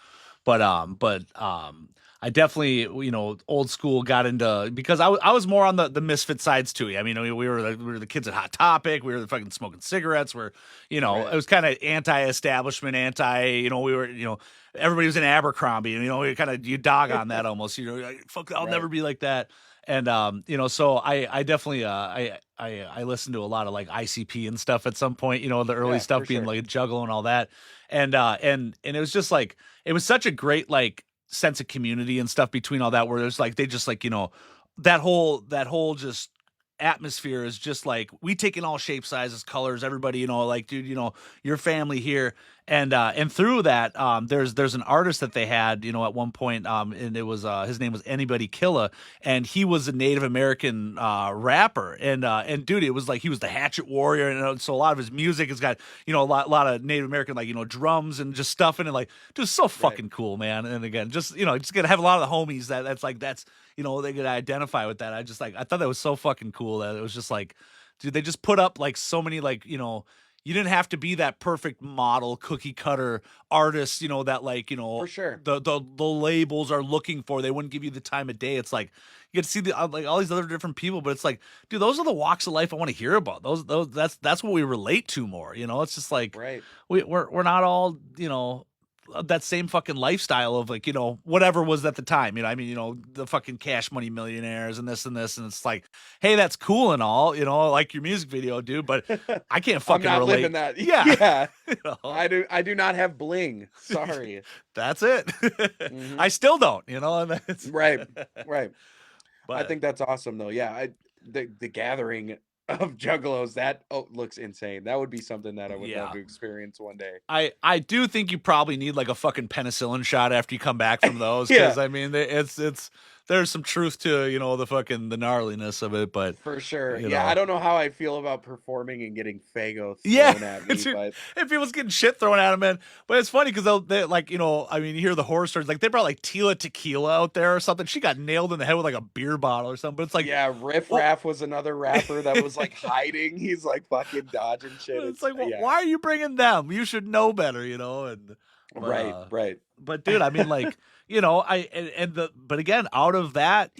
But I definitely, old school got into, because I was more on the misfit sides too. I mean, we were the kids at Hot Topic. We were the fucking smoking cigarettes. It Right. was kind of anti-establishment, we were, everybody was in Abercrombie, and we kind of, you dog on that almost. Like, fuck, I'll never Right. be like that. And so I definitely I listened to a lot of like ICP and stuff at some point. The early Yeah, stuff for being sure. like Juggalo and all that, and it was just like, it was such a great like sense of community and stuff between all that, where there's like, they just like, that whole just atmosphere is just like, we take in all shapes, sizes, colors, everybody, like, dude, your family here. And through that, there's an artist that they had, at one point, and it was, his name was Anybody Killa, and he was a Native American rapper, and dude, it was like he was the Hatchet Warrior, and so a lot of his music has got, a lot of Native American, like, drums and just stuff in it, like, just so Right. fucking cool, man. And again, just gonna have a lot of the homies that's they could identify with that. I thought that was so fucking cool that it was just like, dude, they just put up like so many, like, you didn't have to be that perfect model cookie cutter artist, that like, For sure. the labels are looking for. They wouldn't give you the time of day. It's like, you get to see the like all these other different people, but it's like, dude, those are the walks of life I want to hear about. Those that's what we relate to more. It's just like, Right. we're not all, that same fucking lifestyle of like, whatever was at the time. The fucking Cash Money Millionaires and this and this, and it's like, hey, that's cool and all, like your music video, dude, but I can't I'm fucking not living relate. that. Yeah. Yeah. you know, I do not have bling. Sorry. that's it. Hmm. I still don't, and that's, Right. Right. I but think that's awesome though. Yeah, the gathering of juggalos, that looks insane. That would be something that I would love yeah. to experience one day. I do think you probably need like a fucking penicillin shot after you come back from those, because Yeah, I mean, it's there's some truth to, the gnarliness of it, but for sure. you Yeah, I know don't know how I feel about performing and getting Fago Yeah, thrown at me, dude, but and people's getting shit thrown at them, man. But it's funny because they like, I mean, you hear the horror stories. Like, they brought like Tila Tequila out there or something. She got nailed in the head with like a beer bottle or something. But it's like, yeah, Riff well, Raff was another rapper that was like hiding. He's like fucking dodging shit. it's It's like, well, yeah. why are you bringing them? You should know better, And but Right, right. dude, I mean, like, but again, out of that,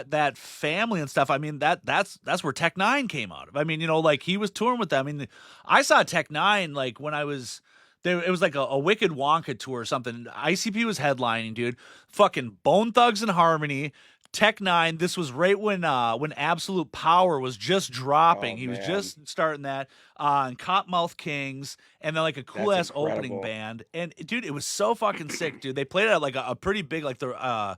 that family and stuff. I mean, that's where Tech Nine came out of. I mean, like, he was touring with them. I mean, I saw Tech Nine like when I was there. It was like a Wicked Wonka tour or something. ICP was headlining, dude. Fucking Bone Thugs and Harmony. Tech Nine. This was right when Absolute Power was just Oh dropping. He was man, just starting that, and Cottonmouth Kings, and then like a cool that's ass opening incredible. band. And dude, it was so fucking sick, dude. They played it at like a pretty big, like, the I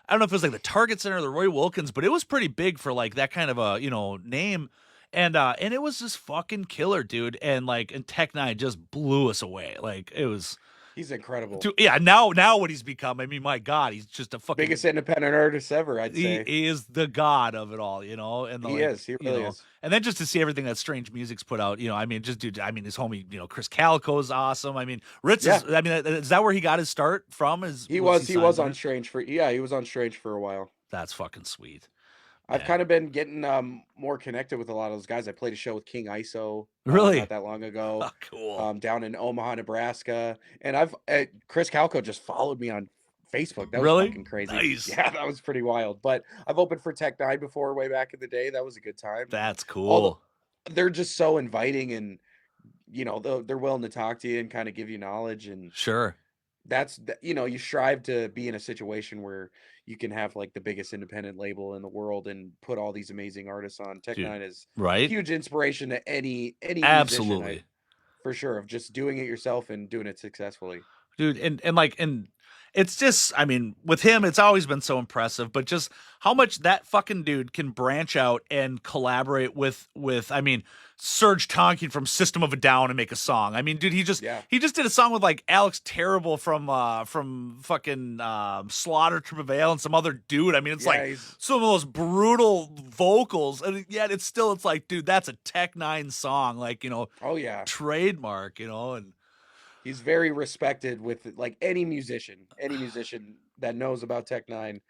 don't know if it was like the Target Center or the Roy Wilkins, but it was pretty big for like that kind of a, name. And it was just fucking killer, dude. And Tech Nine just blew us away. Like, it was, He's incredible. dude, yeah. Now what he's become. I mean, my God, he's just a fucking, Biggest independent artist ever, I'd he say. is the god of it all, and He is. He really is. and then just to see everything that Strange Music's put out, I mean, just dude, I mean, his homie, Chris Calico is awesome. I mean, Ritz Yeah, is, I mean, is that where he got his start from? Is he was he was. He signed was by on it? Strange for yeah. He was on Strange for a while. That's fucking sweet, I've man. kind of been getting more connected with a lot of those guys. I played a show with King ISO not Really? that long ago, Oh, cool. down in Omaha, Nebraska, and I've Chris Calco just followed me on Facebook. That was Really? fucking crazy. Nice. Yeah, that was pretty wild. But I've opened for Tech Nine before, way back in the day. That was a good time. That's All the cool. they're just so inviting, and they're willing to talk to you and kind of give you knowledge, and Sure. you strive to be in a situation where you can have like the biggest independent label in the world and put all these amazing artists on. Tech Dude. Nine is Right? huge inspiration to any musician, I Absolutely. for sure, of just doing it yourself and doing it successfully. Dude, and it's just, I mean, with him it's always been so impressive, but just how much that fucking dude can branch out and collaborate with I mean, Serge Tonkin from System of a Down and make a song. I mean, dude, Yeah, he just did a song with like Alex Terrible from fucking Slaughter to Prevail and some other dude. I mean, it's yeah, like some of those brutal vocals, and yet it's like, dude, that's a Tech Nine song, like, oh yeah, trademark, and he's very respected with like any musician that knows about Tech Nine.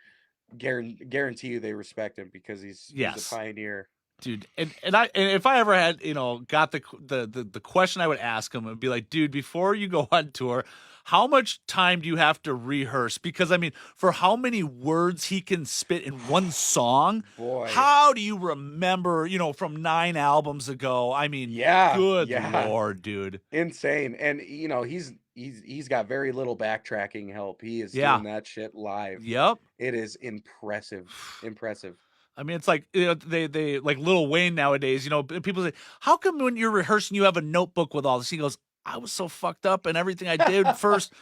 Guarantee you they respect him because he's a yes. pioneer. Dude, and if I ever had, got the question I would ask him would be like, dude, before you go on tour, how much time do you have to rehearse? Because I mean, for how many words he can spit in one song, Boy. how do you remember, from 9 albums ago? I mean, Yeah, good yeah. Lord, dude. Insane. And he's got very little backtracking help. He is Yeah. doing that shit live. Yep. It is impressive. Impressive. I mean, it's like they like Lil Wayne nowadays. People say, "How come when you're rehearsing you have a notebook with all this?" He goes, "I was so fucked up, and everything I did first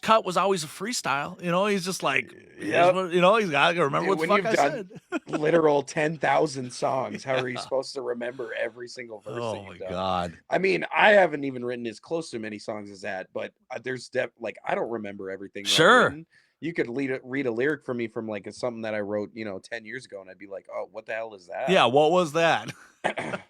cut was always a freestyle." He's just like, here's Yep. what, he's got to remember Dude, what the when fuck you've I done said. literal 10,000 songs, how are you Yeah. supposed to remember every single verse that Oh my you've done? god. I mean, I haven't even written as close to many songs as that, but there's like I don't remember everything that I've Sure. written. You could read a lyric from me from like something that I wrote, 10 years ago, and I'd be like, "Oh, what the hell is Yeah. What was that? that?"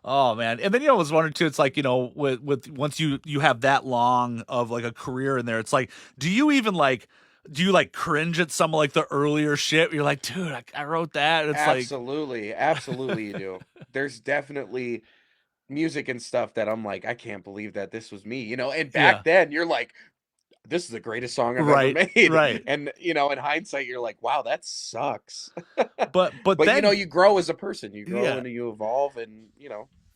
Oh man. And then I was wondering too. It's like with once you have that long of like a career in there, it's like, do you even like? Do you like cringe at some of like the earlier shit? You're like, dude, I wrote that. And it's like, Absolutely, absolutely, you do. There's definitely music and stuff that I'm like, I can't believe that this was me, And yeah, back then, you're like, this is the greatest song I've ever right, made. right. And in hindsight, you're like, wow, that sucks. But But then you grow as a person. You grow yeah. and you evolve and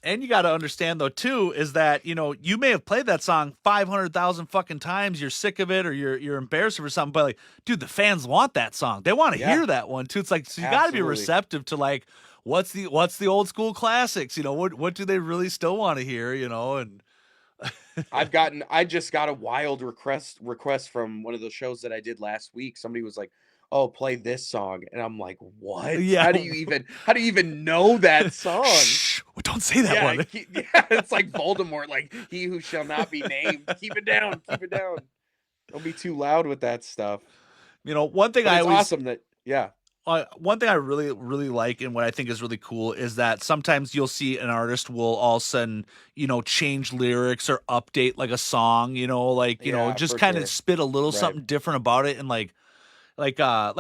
And you got to understand though too is that you may have played that song 500,000 fucking times. You're sick of it or you're embarrassed or something. But like, dude, the fans want that song. They want to yeah, hear that one too. It's like so you got to be absolutely. receptive to like what's the old school classics. What do they really still want to hear? And I just got a wild request from one of those shows that I did last week. Somebody was like, "Oh, play this song." And I'm like, "What? yeah, How do you even know that song?" shh, don't say that Yeah, one. yeah, it's like Voldemort, like he who shall not be named. Keep it down, keep it down. Don't be too loud with that stuff. One thing But I it's always awesome that yeah, one thing I really, really like and what I think is really cool is that sometimes you'll see an artist will all of a sudden, change lyrics or update like a song, yeah, just for kind of sure. spit a little Right. something different about it. And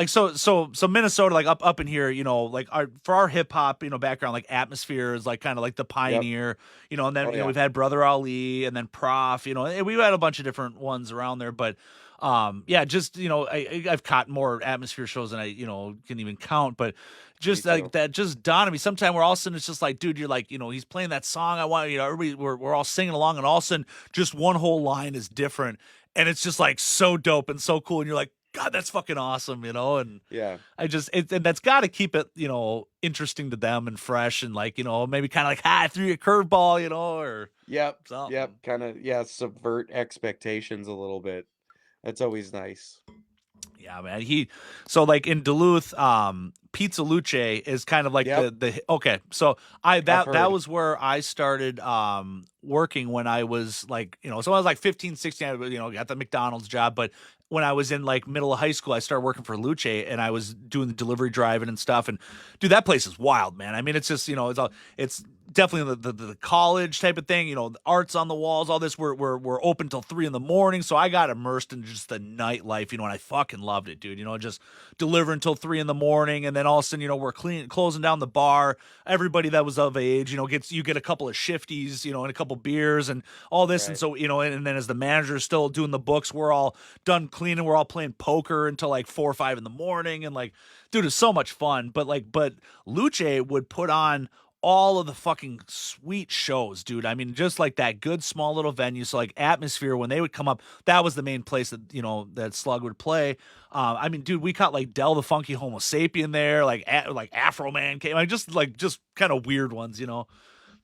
so Minnesota, like up in here, like for our hip hop, background, like Atmosphere is like kind of like the Yep. pioneer, and then, Oh yeah. we've had Brother Ali and then Prof, and we've had a bunch of different ones around there, but yeah, just I've caught more Atmosphere shows than I can even count, but Me just like too. that just dawned on me sometime where all of a sudden it's just like, dude, you're like, he's playing that song I want, everybody we're all singing along, and all of a sudden just one whole line is different, and it's just like so dope and so cool, and you're like, God, that's fucking awesome, and Yeah. and that's got to keep it, interesting to them and fresh, and like, maybe kind of like, I threw you a curveball, or Yep. Yep. something. Kind of yeah, subvert expectations a little bit. That's always nice. Yeah, man. So like in Duluth, Pizza Luce is kind of like Yep. the okay. So I I've that heard. was where I started working when I was like, so I was like 15, 16, I, got the McDonald's job, but when I was in like middle of high school, I started working for Luce and I was doing the delivery driving and stuff. And dude, that place is wild, man. I mean, it's just, it's definitely the college type of thing, the arts on the walls, all this. We're open till 3 a.m. So I got immersed in just the nightlife, and I fucking loved it, dude. Just delivering till 3 a.m. And then all of a sudden, we're closing down the bar. Everybody that was of age, you get a couple of shifties, and a couple beers and all this. And Right. so, and then as the manager's still doing the books, we're all done cleaning. We're all playing poker until like 4 or 5 in the morning. And like, dude, it's so much fun. But Luce would put on all of the fucking sweet shows, dude. I mean, just like that good small little venue. So like Atmosphere, when they would come up, that was the main place that that Slug would play. I mean, dude, we caught like Del the Funky Homo Sapien there, like Afro Man came, just kind of weird ones,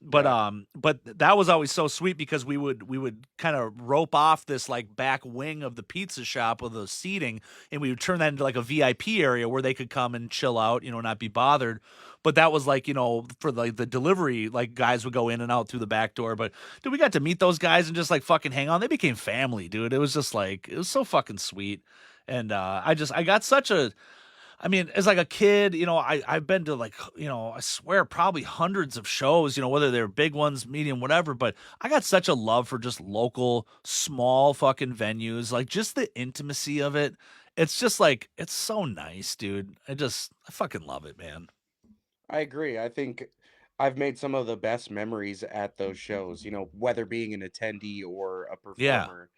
but Yeah. but that was always so sweet because we would kind of rope off this like back wing of the pizza shop with the seating, and we would turn that into like a VIP area where they could come and chill out, not be bothered. But that was like, for like the delivery, like guys would go in and out through the back door. But dude, we got to meet those guys and just like fucking hang on. They became family, dude. It was just like, it was so fucking sweet. And I got such a, I mean, as like a kid, I've been to like, I swear probably hundreds of shows, whether they're big ones, medium, whatever, but I got such a love for just local, small fucking venues, like just the intimacy of it. It's just like, it's so nice, dude. I fucking love it, man. I agree. I think I've made some of the best memories at those shows, whether being an attendee or a Yeah. performer.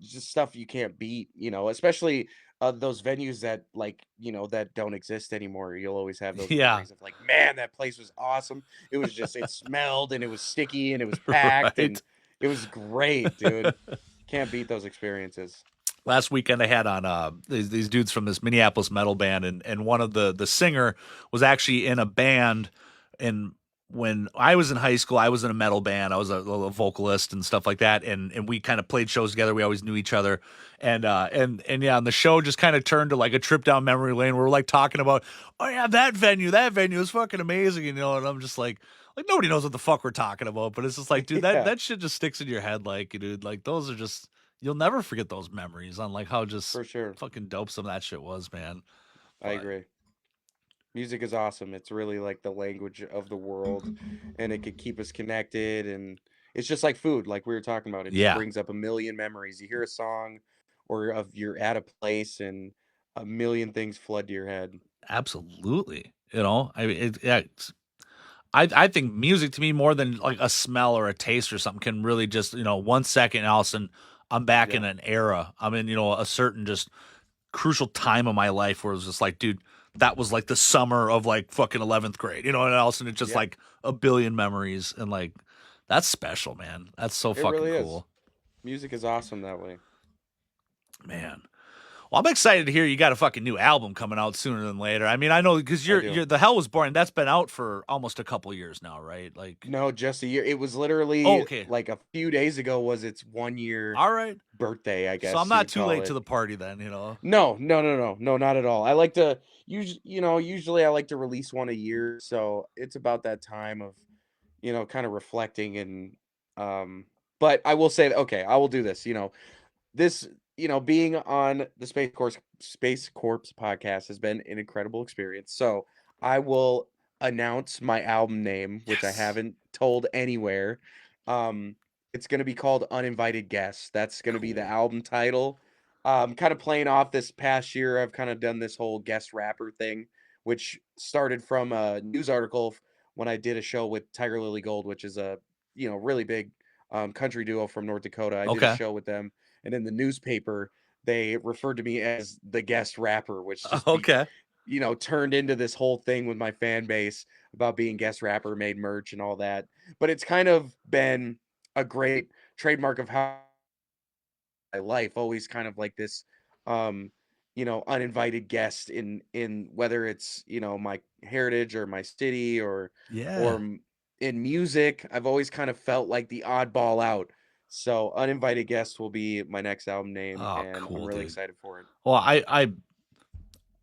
Just stuff you can't beat, especially those venues that that don't exist anymore. You'll always have those Yeah. memories of like, man, that place was awesome. It smelled and it was sticky and it was packed Right. and it was great, dude. Can't beat those experiences. Last weekend I had on these dudes from this Minneapolis metal band, and one of the singer was actually in a band. And when I was in high school, I was in a metal band. I was a vocalist and stuff like that, and we kind of played shows together. We always knew each other, and yeah, and the show just kind of turned to like a trip down memory lane. Where we're like talking about, oh yeah, that venue is fucking amazing, and I'm just like nobody knows what the fuck we're talking about, but it's just like, dude, that Yeah, that shit just sticks in your head, like, dude, like those are just. You'll never forget those memories on like how just for sure. fucking dope some of that shit was, man. I But agree. Music is awesome. It's really like the language of the world, and it could keep us connected. And it's just like food, like we were talking about. It just yeah, brings up a million memories. You hear a song, or of you're at a place, and a million things flood to your head. absolutely. I mean, yeah, I think music to me more than like a smell or a taste or something can really just 1 second and all of a sudden I'm back in Yeah, an era. I'm in a certain just crucial time of my life where it was just like, dude, that was like the summer of like fucking 11th grade, and all of a sudden it's just yeah, like a billion memories and like that's special, man. That's so it fucking really is. cool, Music is awesome that way. man. Well, I'm excited to hear you got a fucking new album coming out sooner than later. I mean, I know because I you're do. the Hell Was Born. That's been out for almost a couple years now, right? Like, No, just a year. It was oh, literally okay, like a few days ago was its 1 year all right. birthday, I So I'm guess you not would too call late to it. the party then. No, no, no, no, no, not at all. I like to usually I like to release one a year, so it's about that time of, kind of reflecting and but I will say that okay, I will do this, this, being on the Space Corps podcast has been an incredible experience. So, I will announce my album name, which I Yes, haven't told anywhere. Um, it's gonna be called Uninvited Guests. That's gonna be the cool. album title. Kind of playing off this past year, I've kind of done this whole guest rapper thing, which started from a news article when I did a show with Tiger Lily Gold, which is a really big country duo from North Dakota. I did a Okay, show with them, and in the newspaper they referred to me as the guest rapper, which just okay, turned into this whole thing with my fan base about being guest rapper, made merch and all that. But it's kind of been a great trademark of how my life, always kind of like this uninvited guest in whether it's my heritage or my city or yeah. in music. I've always kind of felt like the oddball out. So Uninvited Guest will be my next album name, Oh, and I'm cool, really dude. excited for it. Well, I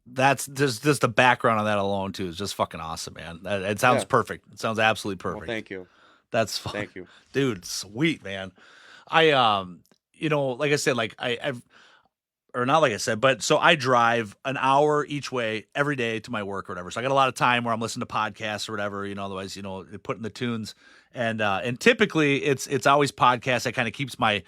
that's just the background on that alone too is just fucking awesome, man. It sounds Yeah. perfect. It sounds absolutely Well, perfect. thank you. That's fun, Thank you. dude. Sweet, man. I like I said, like I've or not like I said, but so I drive an hour each way every day to my work or whatever. So I got a lot of time where I'm listening to podcasts or whatever, otherwise, putting the tunes and typically it's always podcasts that kind of keeps my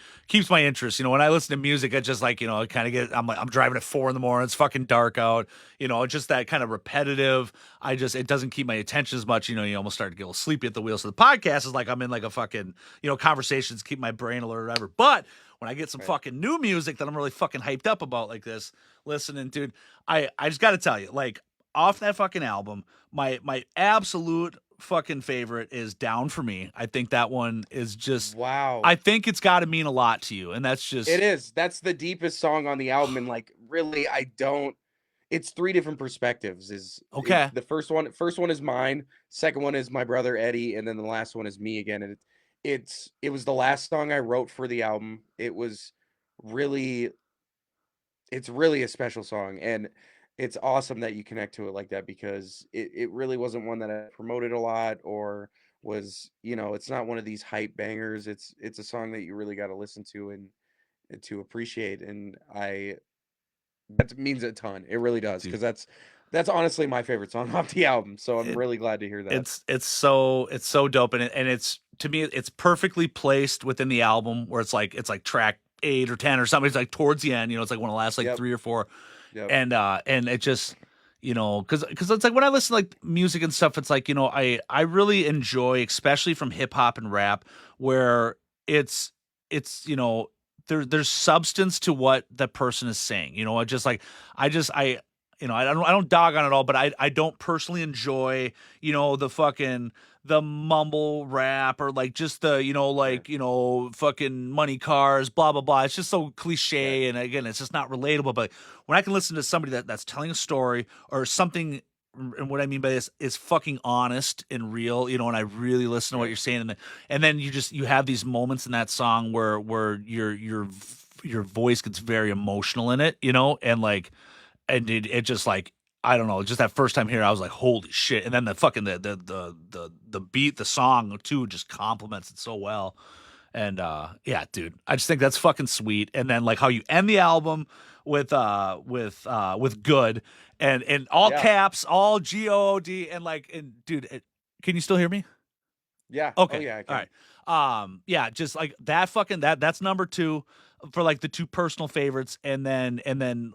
interest. When I listen to music, I just like, I kind of I'm driving at 4 a.m. It's fucking dark out, it's just that kind of repetitive. It doesn't keep my attention as much, you almost start to get a little sleepy at the wheel. So the podcast is like I'm in like a fucking, conversations keep my brain alert or whatever. But when I get some Right. fucking new music that I'm really fucking hyped up about like this, listening, dude, I just got to tell you, like off that fucking album, my absolute fucking favorite is Down for Me. I think that one is just Wow. I think it's got to mean a lot to you, and that's It just is. That's the deepest song on the album, and like really, I don't. It's three different perspectives. okay. The first one is mine, second one is my brother Eddie, and then the last one is me again. And it was the last song I wrote for the album. Really it's really a special song, and it's awesome that you connect to it like that because it really wasn't one that I promoted a lot or was, it's not one of these hype bangers. It's a song that you really got to listen to and to appreciate, and I that means a ton. It really does Dude, because that's honestly my favorite song off the album. So I'm it really glad to hear that. it's so dope, and it's to me it's perfectly placed within the album where it's like track 8 or 10 or something. It's like towards the end, it's like one of the last like Yep. 3 or 4, Yep. and it just because it's like when I listen to like music and stuff, it's like, I really enjoy, especially from hip hop and rap, where it's there's substance to what the person is saying. I don't dog on it all, but I don't personally enjoy, the mumble rap, or like just the, Sure. fucking money cars, blah blah blah. It's just so Right. cliche, and again, it's just not relatable. But when I can listen to somebody that's telling a story or something, and what I mean by this is fucking honest and real, and I really listen to what Right. you're saying, and then you have these moments in that song where your voice gets very emotional in it, and like, and it just like, I don't know, just that first time here, I was like, holy shit. And then the fucking the beat, the song too, just complements it so well. And yeah, dude, I just think that's fucking sweet. And then like how you end the album with good, and all Yeah. caps, all God, and like, and dude, can you still hear me? Yeah. Oh Okay. yeah, I All can. right. Yeah, just like that fucking that's number two for like the two personal favorites, and then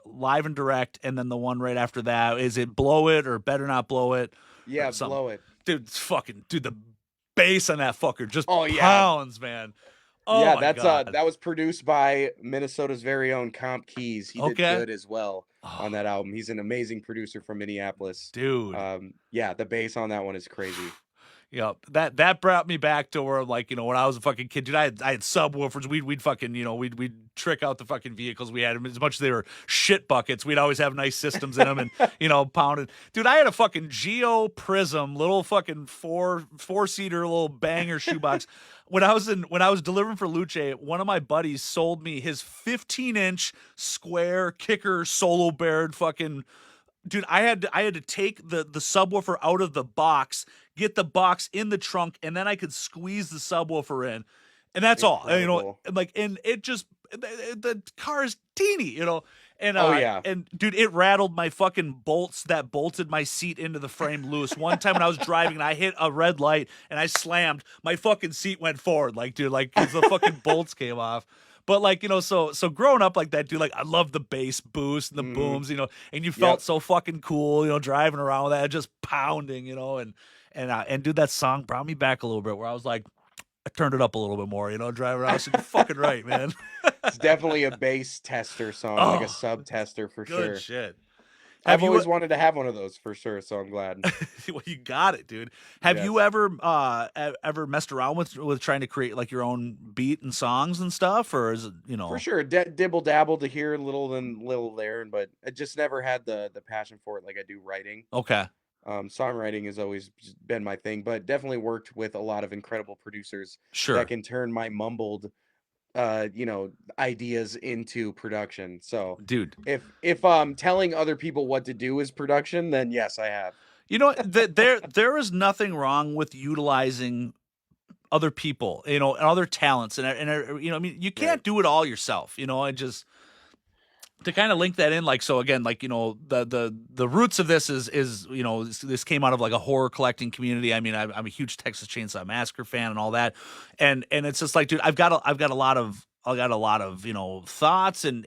live and direct, and then the one right after that, is it Blow It or Better Not Blow It or Yeah, something. blow it. Dude, it's fucking, dude, the bass on that fucker just Oh yeah. pounds, man. Oh Yeah, my that's God. that was produced by Minnesota's very own Comp Keys. He did Okay. good as well on Oh, that album. He's an amazing producer from Minneapolis. dude. Yeah, the bass on that one is crazy. That brought me back to where, like, when I was a fucking kid, dude, I had subwoofers. We'd fucking, we'd trick out the fucking vehicles we had. As much as they were shit buckets, we'd always have nice systems in them, and pounded. Dude, I had a fucking Geo Prism, little fucking four-seater little banger shoebox. When I was delivering for Luce, one of my buddies sold me his 15-inch square kicker solo bared fucking. Dude, I had to take the subwoofer out of the box, get the box in the trunk, and then I could squeeze the subwoofer in, and that's all. Incredible. And it just, the car is teeny, and Oh yeah. dude, it rattled my fucking bolts that bolted my seat into the frame loose. One time when I was driving and I hit a red light and I slammed, my fucking seat went forward, like, dude, like, 'cause the fucking bolts came off. But like, so growing up like that, dude, like, I love the bass boost and the Hmm. booms, and you felt Yep. so fucking cool, driving around with that, just pounding, and dude, that song brought me back a little bit, where I was like, I turned it up a little bit more, driving around. I said, you're fucking right, man. It's definitely a bass tester song, like a Oh, sub tester for good sure. shit. Have I've you? always wanted to have one of those for sure, so I'm glad. Well, you got it, dude. Have you Yes. ever messed around with trying to create like your own beat and songs and stuff, or is it, For sure, dibble dabble to here, little and little there, but I just never had the passion for it like I do writing. Okay, Songwriting has always just been my thing, but definitely worked with a lot of incredible producers that sure, can turn my mumbled, ideas into production. So dude. if telling other people what to do is production, then yes, I have. There is nothing wrong with utilizing other people, and other talents, and I mean, you Right. can't do it all yourself, and just to kind of link that in, like, so again, like, the roots of this is this came out of like a horror collecting community. I mean, I'm a huge Texas Chainsaw Massacre fan and all that, and it's just like, dude, I've got a lot of. I got a lot of thoughts and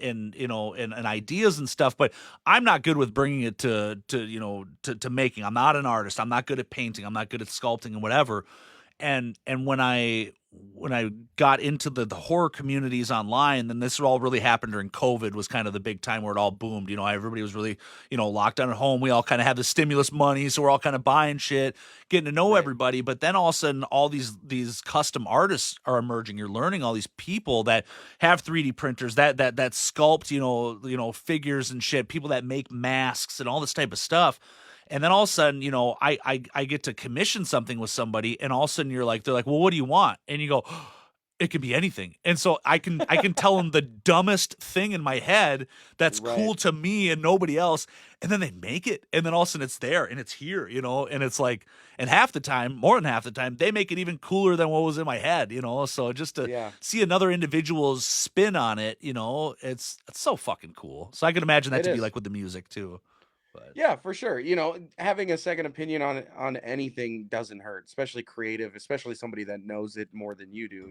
ideas and stuff, but I'm not good with bringing it to making. I'm not an artist. I'm not good at painting. I'm not good at sculpting and whatever. And when I got into the horror communities online, then this all really happened during COVID, was kind of the big time where it all boomed. Everybody was really, locked down at home. We all kind of had the stimulus money, so we're all kind of buying shit, getting to know Right. everybody. But then all of a sudden, all these custom artists are emerging. You're learning all these people that have 3D printers that sculpt, figures and shit. People that make masks and all this type of stuff. And then all of a sudden, I get to commission something with somebody, and all of a sudden they're like, well, what do you want? And you go, it could be anything. And so I can tell them the dumbest thing in my head that's Right. cool to me and nobody else. And then they make it. And then all of a sudden it's there and it's here, and it's like, and half the time, more than half the time, they make it even cooler than what was in my head, So just to Yeah. see another individual's spin on it, it's so fucking cool. So I can imagine that It to be is. like with the music too. But Yeah, for sure. Having a second opinion on anything doesn't hurt, especially creative, especially somebody that knows it more than you do.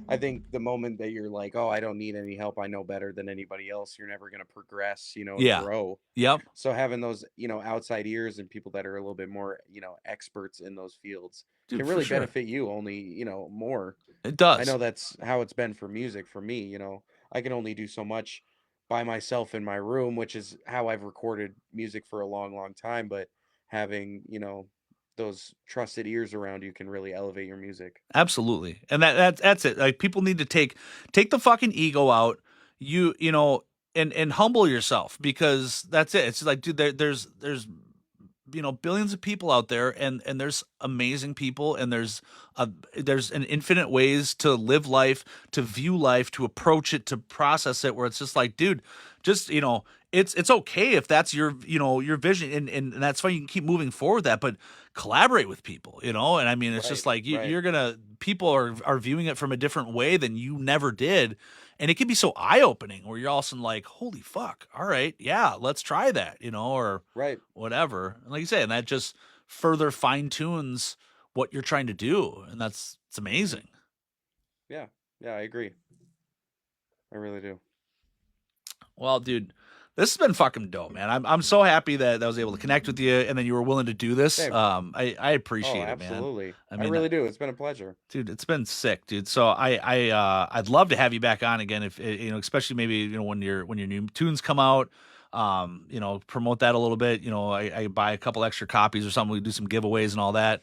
I think the moment that you're like, "Oh, I don't need any help. I know better than anybody else," you're never going to progress, and yeah, grow. yep, So having those, outside ears and people that are a little bit more, experts in those fields dude, can for really sure, benefit you only, more. it I does. know that's how it's been for music for me. I can only do so much by myself in my room, which is how I've recorded music for a long, long time. But having, those trusted ears around you can really elevate your music. Absolutely. And that's it. Like people need to take the fucking ego out. And humble yourself because that's it. It's like, dude, there's billions of people out there and there's amazing people and there's an infinite ways to live life, to view life, to approach it, to process it, where it's just like, dude, just it's okay if that's your vision, and that's fine. You can keep moving forward with that, but collaborate with people, and I mean, it's just Right, like right. you're gonna people are viewing it from a different way than you never did, and it can be so eye-opening where you're all of a sudden like, holy fuck, all right, yeah, let's try that, or Right. whatever. And like you say, and that just further fine tunes what you're trying to do, and it's Hmm. amazing. Yeah. Yeah, I agree. I really do. Well, dude, this has been fucking dope, man. I'm so happy that I was able to connect with you, and then you were willing to do this. Same. I Oh, appreciate it, man. absolutely. I I mean, really do. It's been a pleasure. dude, it's been sick, dude. So I'd love to have you back on again if especially maybe when your new tunes come out. Promote that a little bit. I buy a couple extra copies or something. We do some giveaways and all that.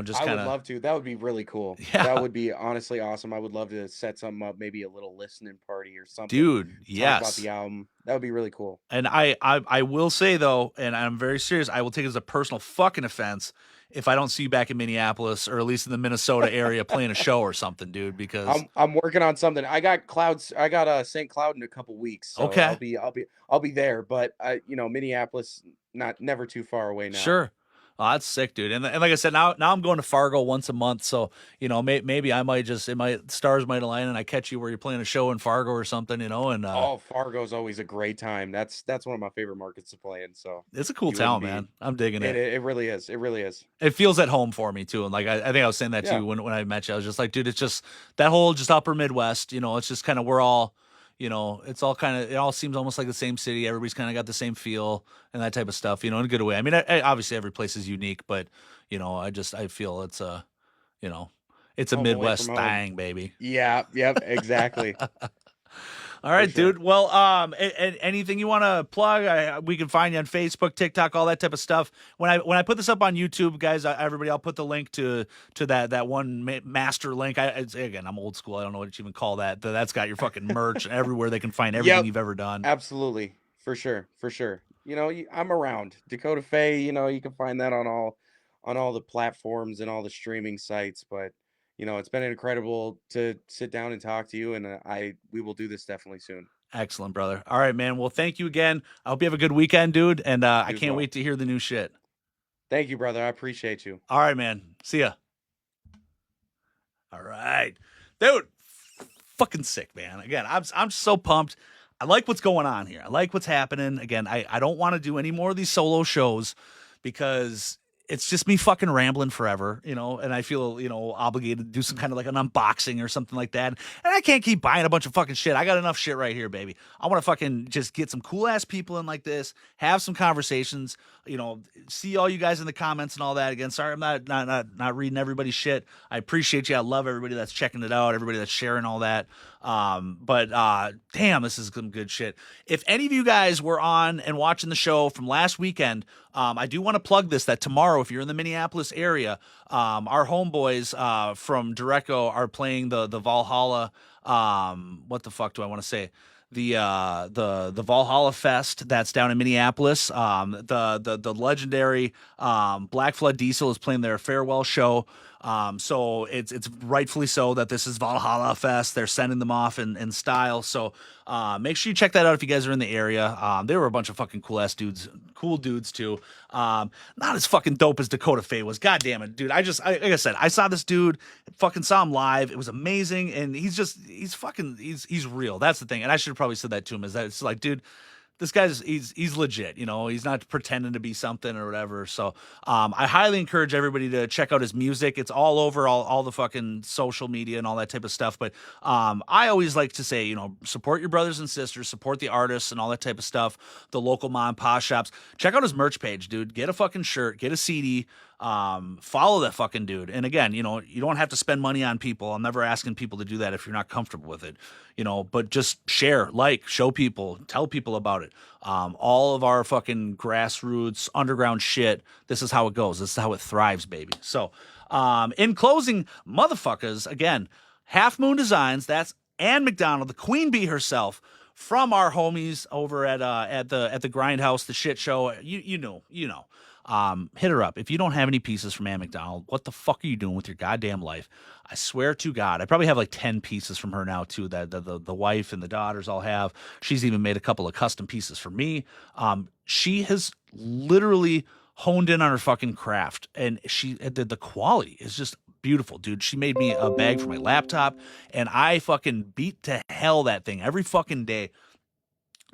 Just I kind would of love to. That would be really cool. That yeah, would be honestly awesome. I would love to set something up, maybe a little listening party or something. dude. Talk about Yes. the album. That would be really cool. And I will say though, and I'm very serious, I will take it as a personal fucking offense if I don't see you back in Minneapolis or at least in the Minnesota area playing a show or something, dude. Because I'm working on something. I got clouds. I got St. Cloud in a couple weeks, so okay, I'll be there. But Minneapolis, not never too far away now. sure. Oh, that's sick, dude. And like I said, now I'm going to Fargo once a month, so maybe I might just stars might align and I catch you where you're playing a show in Fargo or something, and Oh, Fargo's always a great time. That's one of my favorite markets to play in. So it's a cool you wouldn't town, be. man. I'm digging It it. it really is. It really is. It feels at home for me too. And like I think I was saying that to Yeah. you when I met you. I was just like, dude, it's just that whole just upper Midwest, it's just kind of we're all, it's all kind of it all seems almost like the same city. Everybody's kind of got the same feel and that type of stuff, in a good way. I mean, obviously every place is unique, but I feel you know, it's a Home away from Midwest home. thing, baby. Yeah. Yep. Exactly. All For right, sure. dude. Well, anything you want to plug? We can find you on Facebook, TikTok, all that type of stuff. When I put this up on YouTube, guys, everybody, I'll put the link to that one master link. Again, I'm old school. I don't know what you even call that. That's got your fucking merch everywhere. They can find everything Yep. you've ever done. Absolutely. For sure. For sure. I'm around. Dakotah Faye, you can find that on all the platforms and all the streaming sites. But it's been incredible to sit down and talk to you, and we will do this definitely soon. Excellent, brother. All right, man. Well, thank you again. I hope you have a good weekend, dude. And I You as can't well. wait to hear the new shit. Thank you, brother. I appreciate you. All right, man. See ya. All right, dude. Fucking sick, man. Again, I'm so pumped. I like what's going on here. I like what's happening. Again, I don't want to do any more of these solo shows because it's just me fucking rambling forever, and I feel, obligated to do some kind of like an unboxing or something like that. And I can't keep buying a bunch of fucking shit. I got enough shit right here, baby. I want to fucking just get some cool ass people in like this, have some conversations, see all you guys in the comments and all that. Again, sorry I'm not reading everybody's shit. I appreciate you. I love everybody that's checking it out, everybody that's sharing all that. But damn, this is some good shit. If any of you guys were on and watching the show from last weekend, I do want to plug this that tomorrow, if you're in the Minneapolis area, our homeboys from Direcco are playing the Valhalla. What the fuck do I want to say? The Valhalla Fest that's down in Minneapolis. The legendary Black Flood Diesel is playing their farewell show. So it's rightfully so that this is Valhalla Fest. They're sending them off in style. So make sure you check that out if you guys are in the area. They were a bunch of fucking cool dudes too. Not as fucking dope as Dakotah Faye was. God damn it, dude. Like I said, I saw this dude, fucking saw him live. It was amazing, and he's real. That's the thing. And I should have probably said that to him. Is that it's like, dude, this guy's he's legit, you know, he's not pretending to be something or whatever. So I highly encourage everybody to check out his music. It's all over all the fucking social media and all that type of stuff. But I always like to say, you know, support your brothers and sisters, support the artists and all that type of stuff, the local mom and pop shops. Check out his merch page, dude. Get a fucking shirt, get a CD. Follow that fucking dude. And again, you know, you don't have to spend money on people. I'm never asking people to do that if you're not comfortable with it, you know, but just share, like, show people, tell people about it. All of our fucking grassroots underground shit. This is how it goes. This is how it thrives, baby. So, in closing, motherfuckers, again, Half Moon Designs, that's Ann McDonald, the queen bee herself, from our homies over at the Grindhouse, the shit show. You know. Hit her up. If you don't have any pieces from Ann McDonald, what the fuck are you doing with your goddamn life? I swear to God, I probably have like 10 pieces from her now too, that the wife and the daughters all have. She's even made a couple of custom pieces for me. She has literally honed in on her fucking craft, and the quality is just beautiful, dude. She made me a bag for my laptop, and I fucking beat to hell that thing every fucking day.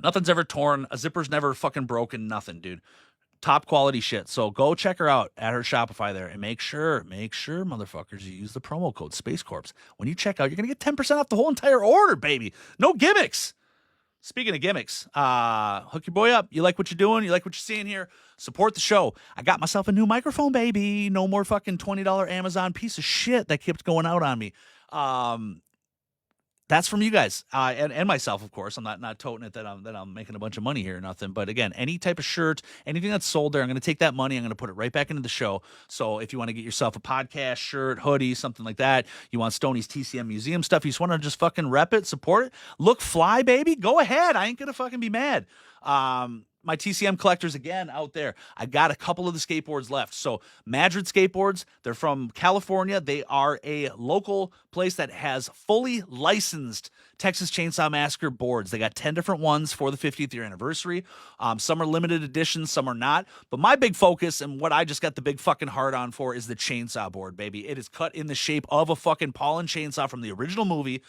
Nothing's ever torn. A zipper's never fucking broken. Nothing, dude. Top quality shit. So go check her out at her Shopify there, and make sure, motherfuckers, you use the promo code Space Corps. When you check out, you're going to get 10% off the whole entire order, baby. No gimmicks. Speaking of gimmicks, hook your boy up. You like what you're doing? You like what you're seeing here? Support the show. I got myself a new microphone, baby. No more fucking $20 Amazon piece of shit that kept going out on me. That's from you guys and myself, of course. I'm not toting it that I'm making a bunch of money here or nothing. But again, any type of shirt, anything that's sold there, I'm going to take that money. I'm going to put it right back into the show. So if you want to get yourself a podcast shirt, hoodie, something like that, you want Stoney's TCM Museum stuff, you just want to just fucking rep it, support it, look fly, baby, go ahead. I ain't going to fucking be mad. My TCM collectors, again, out there. I got a couple of the skateboards left. So Madrid Skateboards, they're from California. They are a local place that has fully licensed Texas Chainsaw Massacre boards. They got 10 different ones for the 50th year anniversary. Some are limited editions, some are not. But my big focus, and what I just got the big fucking hard on for, is the chainsaw board, baby. It is cut in the shape of a fucking Paulin chainsaw from the original movie.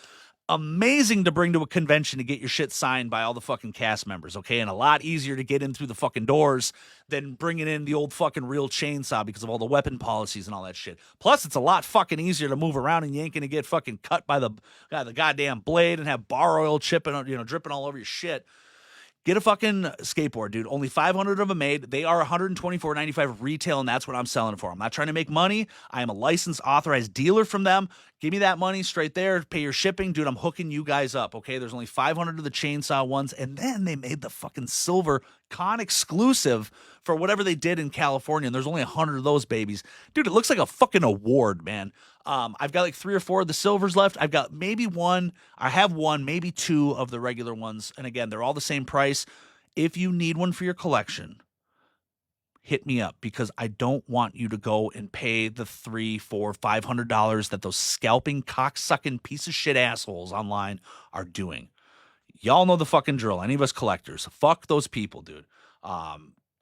Amazing to bring to a convention to get your shit signed by all the fucking cast members, okay? And a lot easier to get in through the fucking doors than bringing in the old fucking real chainsaw because of all the weapon policies and all that shit. Plus, it's a lot fucking easier to move around and you ain't gonna get fucking cut by the goddamn blade and have bar oil dripping all over your shit. Get a fucking skateboard, dude. Only 500 of them made. They are $124.95 retail, and that's what I'm selling it for. I'm not trying to make money. I am a licensed, authorized dealer from them. Give me that money straight there. Pay your shipping. Dude, I'm hooking you guys up, okay? There's only 500 of the chainsaw ones, and then they made the fucking silver con exclusive for whatever they did in California, and there's only 100 of those babies. Dude, it looks like a fucking award, man. I've got like 3 or 4 of the silvers left. I've got maybe one. I have one, maybe 2 of the regular ones. And again, they're all the same price. If you need one for your collection, hit me up, because I don't want you to go and pay the $300, $400, $500 that those scalping, cocksucking piece of shit assholes online are doing. Y'all know the fucking drill. Any of us collectors, fuck those people, dude.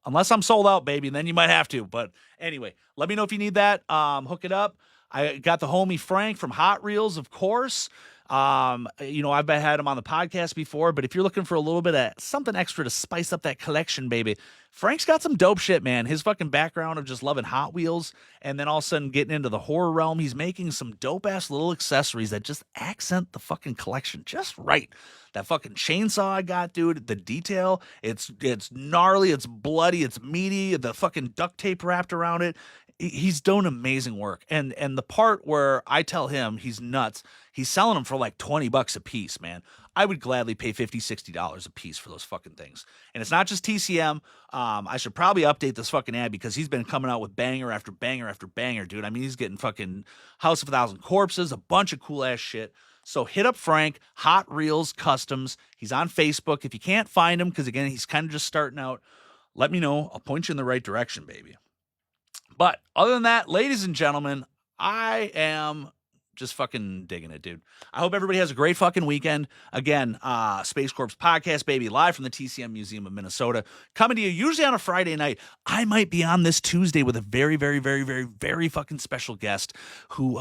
Unless I'm sold out, baby, then you might have to. But anyway, let me know if you need that. Hook it up. I got the homie Frank from Hot Reels, of course. I've had him on the podcast before, but if you're looking for a little bit of something extra to spice up that collection, baby, Frank's got some dope shit, man. His fucking background of just loving Hot Wheels and then all of a sudden getting into the horror realm, he's making some dope-ass little accessories that just accent the fucking collection just right. That fucking chainsaw I got, dude, the detail, it's gnarly, it's bloody, it's meaty, the fucking duct tape wrapped around it. He's doing amazing work. And the part where I tell him he's nuts, he's selling them for like $20 a piece, man. I would gladly pay $50, $60 a piece for those fucking things. And it's not just TCM. I should probably update this fucking ad because he's been coming out with banger after banger after banger, dude. I mean, he's getting fucking House of a Thousand Corpses, a bunch of cool ass shit. So hit up Frank, Hot Reels Customs. He's on Facebook. If you can't find him, because again, he's kind of just starting out, let me know. I'll point you in the right direction, baby. But other than that, ladies and gentlemen, I am just fucking digging it, dude. I hope everybody has a great fucking weekend. Again, Space Corps podcast, baby, live from the TCM Museum of Minnesota, coming to you usually on a Friday night. I might be on this Tuesday with a very, very, very, very, very fucking special guest who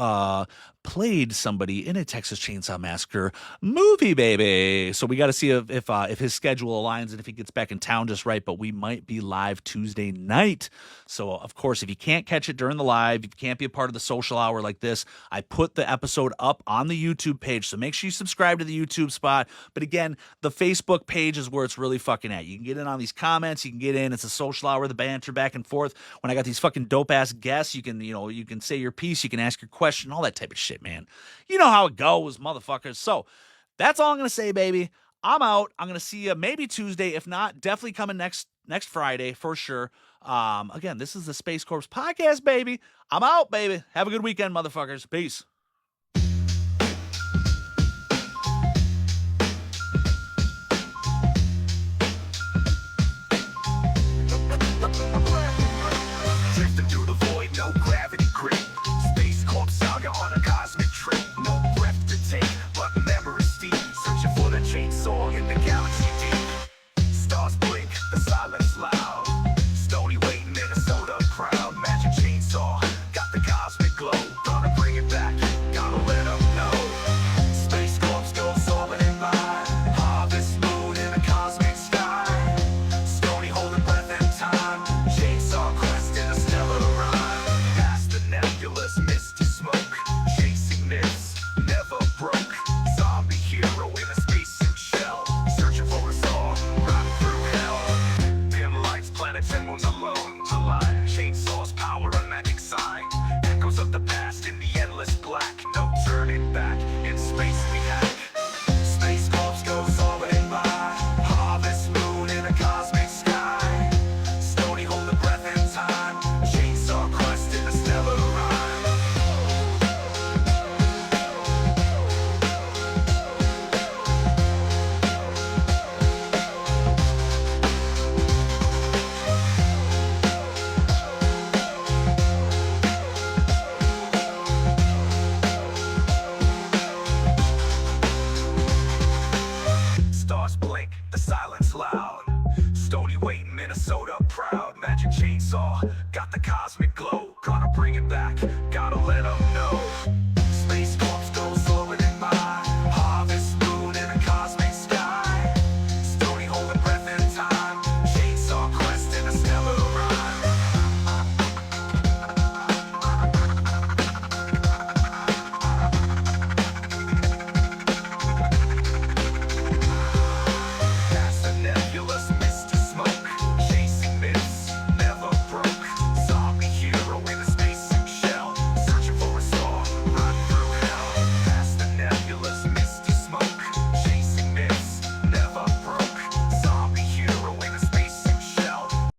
played somebody in a Texas Chainsaw Massacre movie, baby. So we got to see if his schedule aligns and if he gets back in town just right. But we might be live Tuesday night. So of course, if you can't catch it during the live, if you can't be a part of the social hour like this, I put the episode up on the YouTube page. So make sure you subscribe to the YouTube spot. But again, the Facebook page is where it's really fucking at. You can get in on these comments. You can get in. It's a social hour, the banter back and forth. When I got these fucking dope ass guests, you can say your piece. You can ask your question, all that type of shit, man. You know how it goes, motherfuckers. So that's all I'm going to say, baby. I'm out. I'm going to see you maybe Tuesday. If not, definitely coming next Friday for sure. Again, this is the Space Corps podcast, baby. I'm out, baby. Have a good weekend, motherfuckers. Peace. Drifting through the void, no gravity grip. Space Corps saga on a cosmic trip. No breath to take, but memory steep. Searching for the chainsaw in the galaxy deep. Stars blink, the silence loud. Stony Wayne, Minnesota proud. Magic chainsaw, got the cosmic glow. Gonna bring it back, gotta let them know. Space Corps goes orbiting by. Harvest moon in a cosmic sky. Stony holding breath and time. Chainsaw quest in a stellar rhyme. Past the nebulous misty smoke. Chasing myths, never broke. Zombie hero in a spacesuit shell. Searching for a song, riding through hell. Dim lights, planets and moons alone. Alive, chainsaws power, a magic sign. Echoes of the past in the endless black. No turning back, in space we hack. Space Corps goes orbiting by. Harvest moon in a cosmic sky. Stony holding breath and time. Chainsaw quest in a stellar rhyme. Stars blink, the silence loud. Stony Wayne, Minnesota proud. Magic chainsaw, got the cosmic glow. Gotta bring it back, gotta let them know.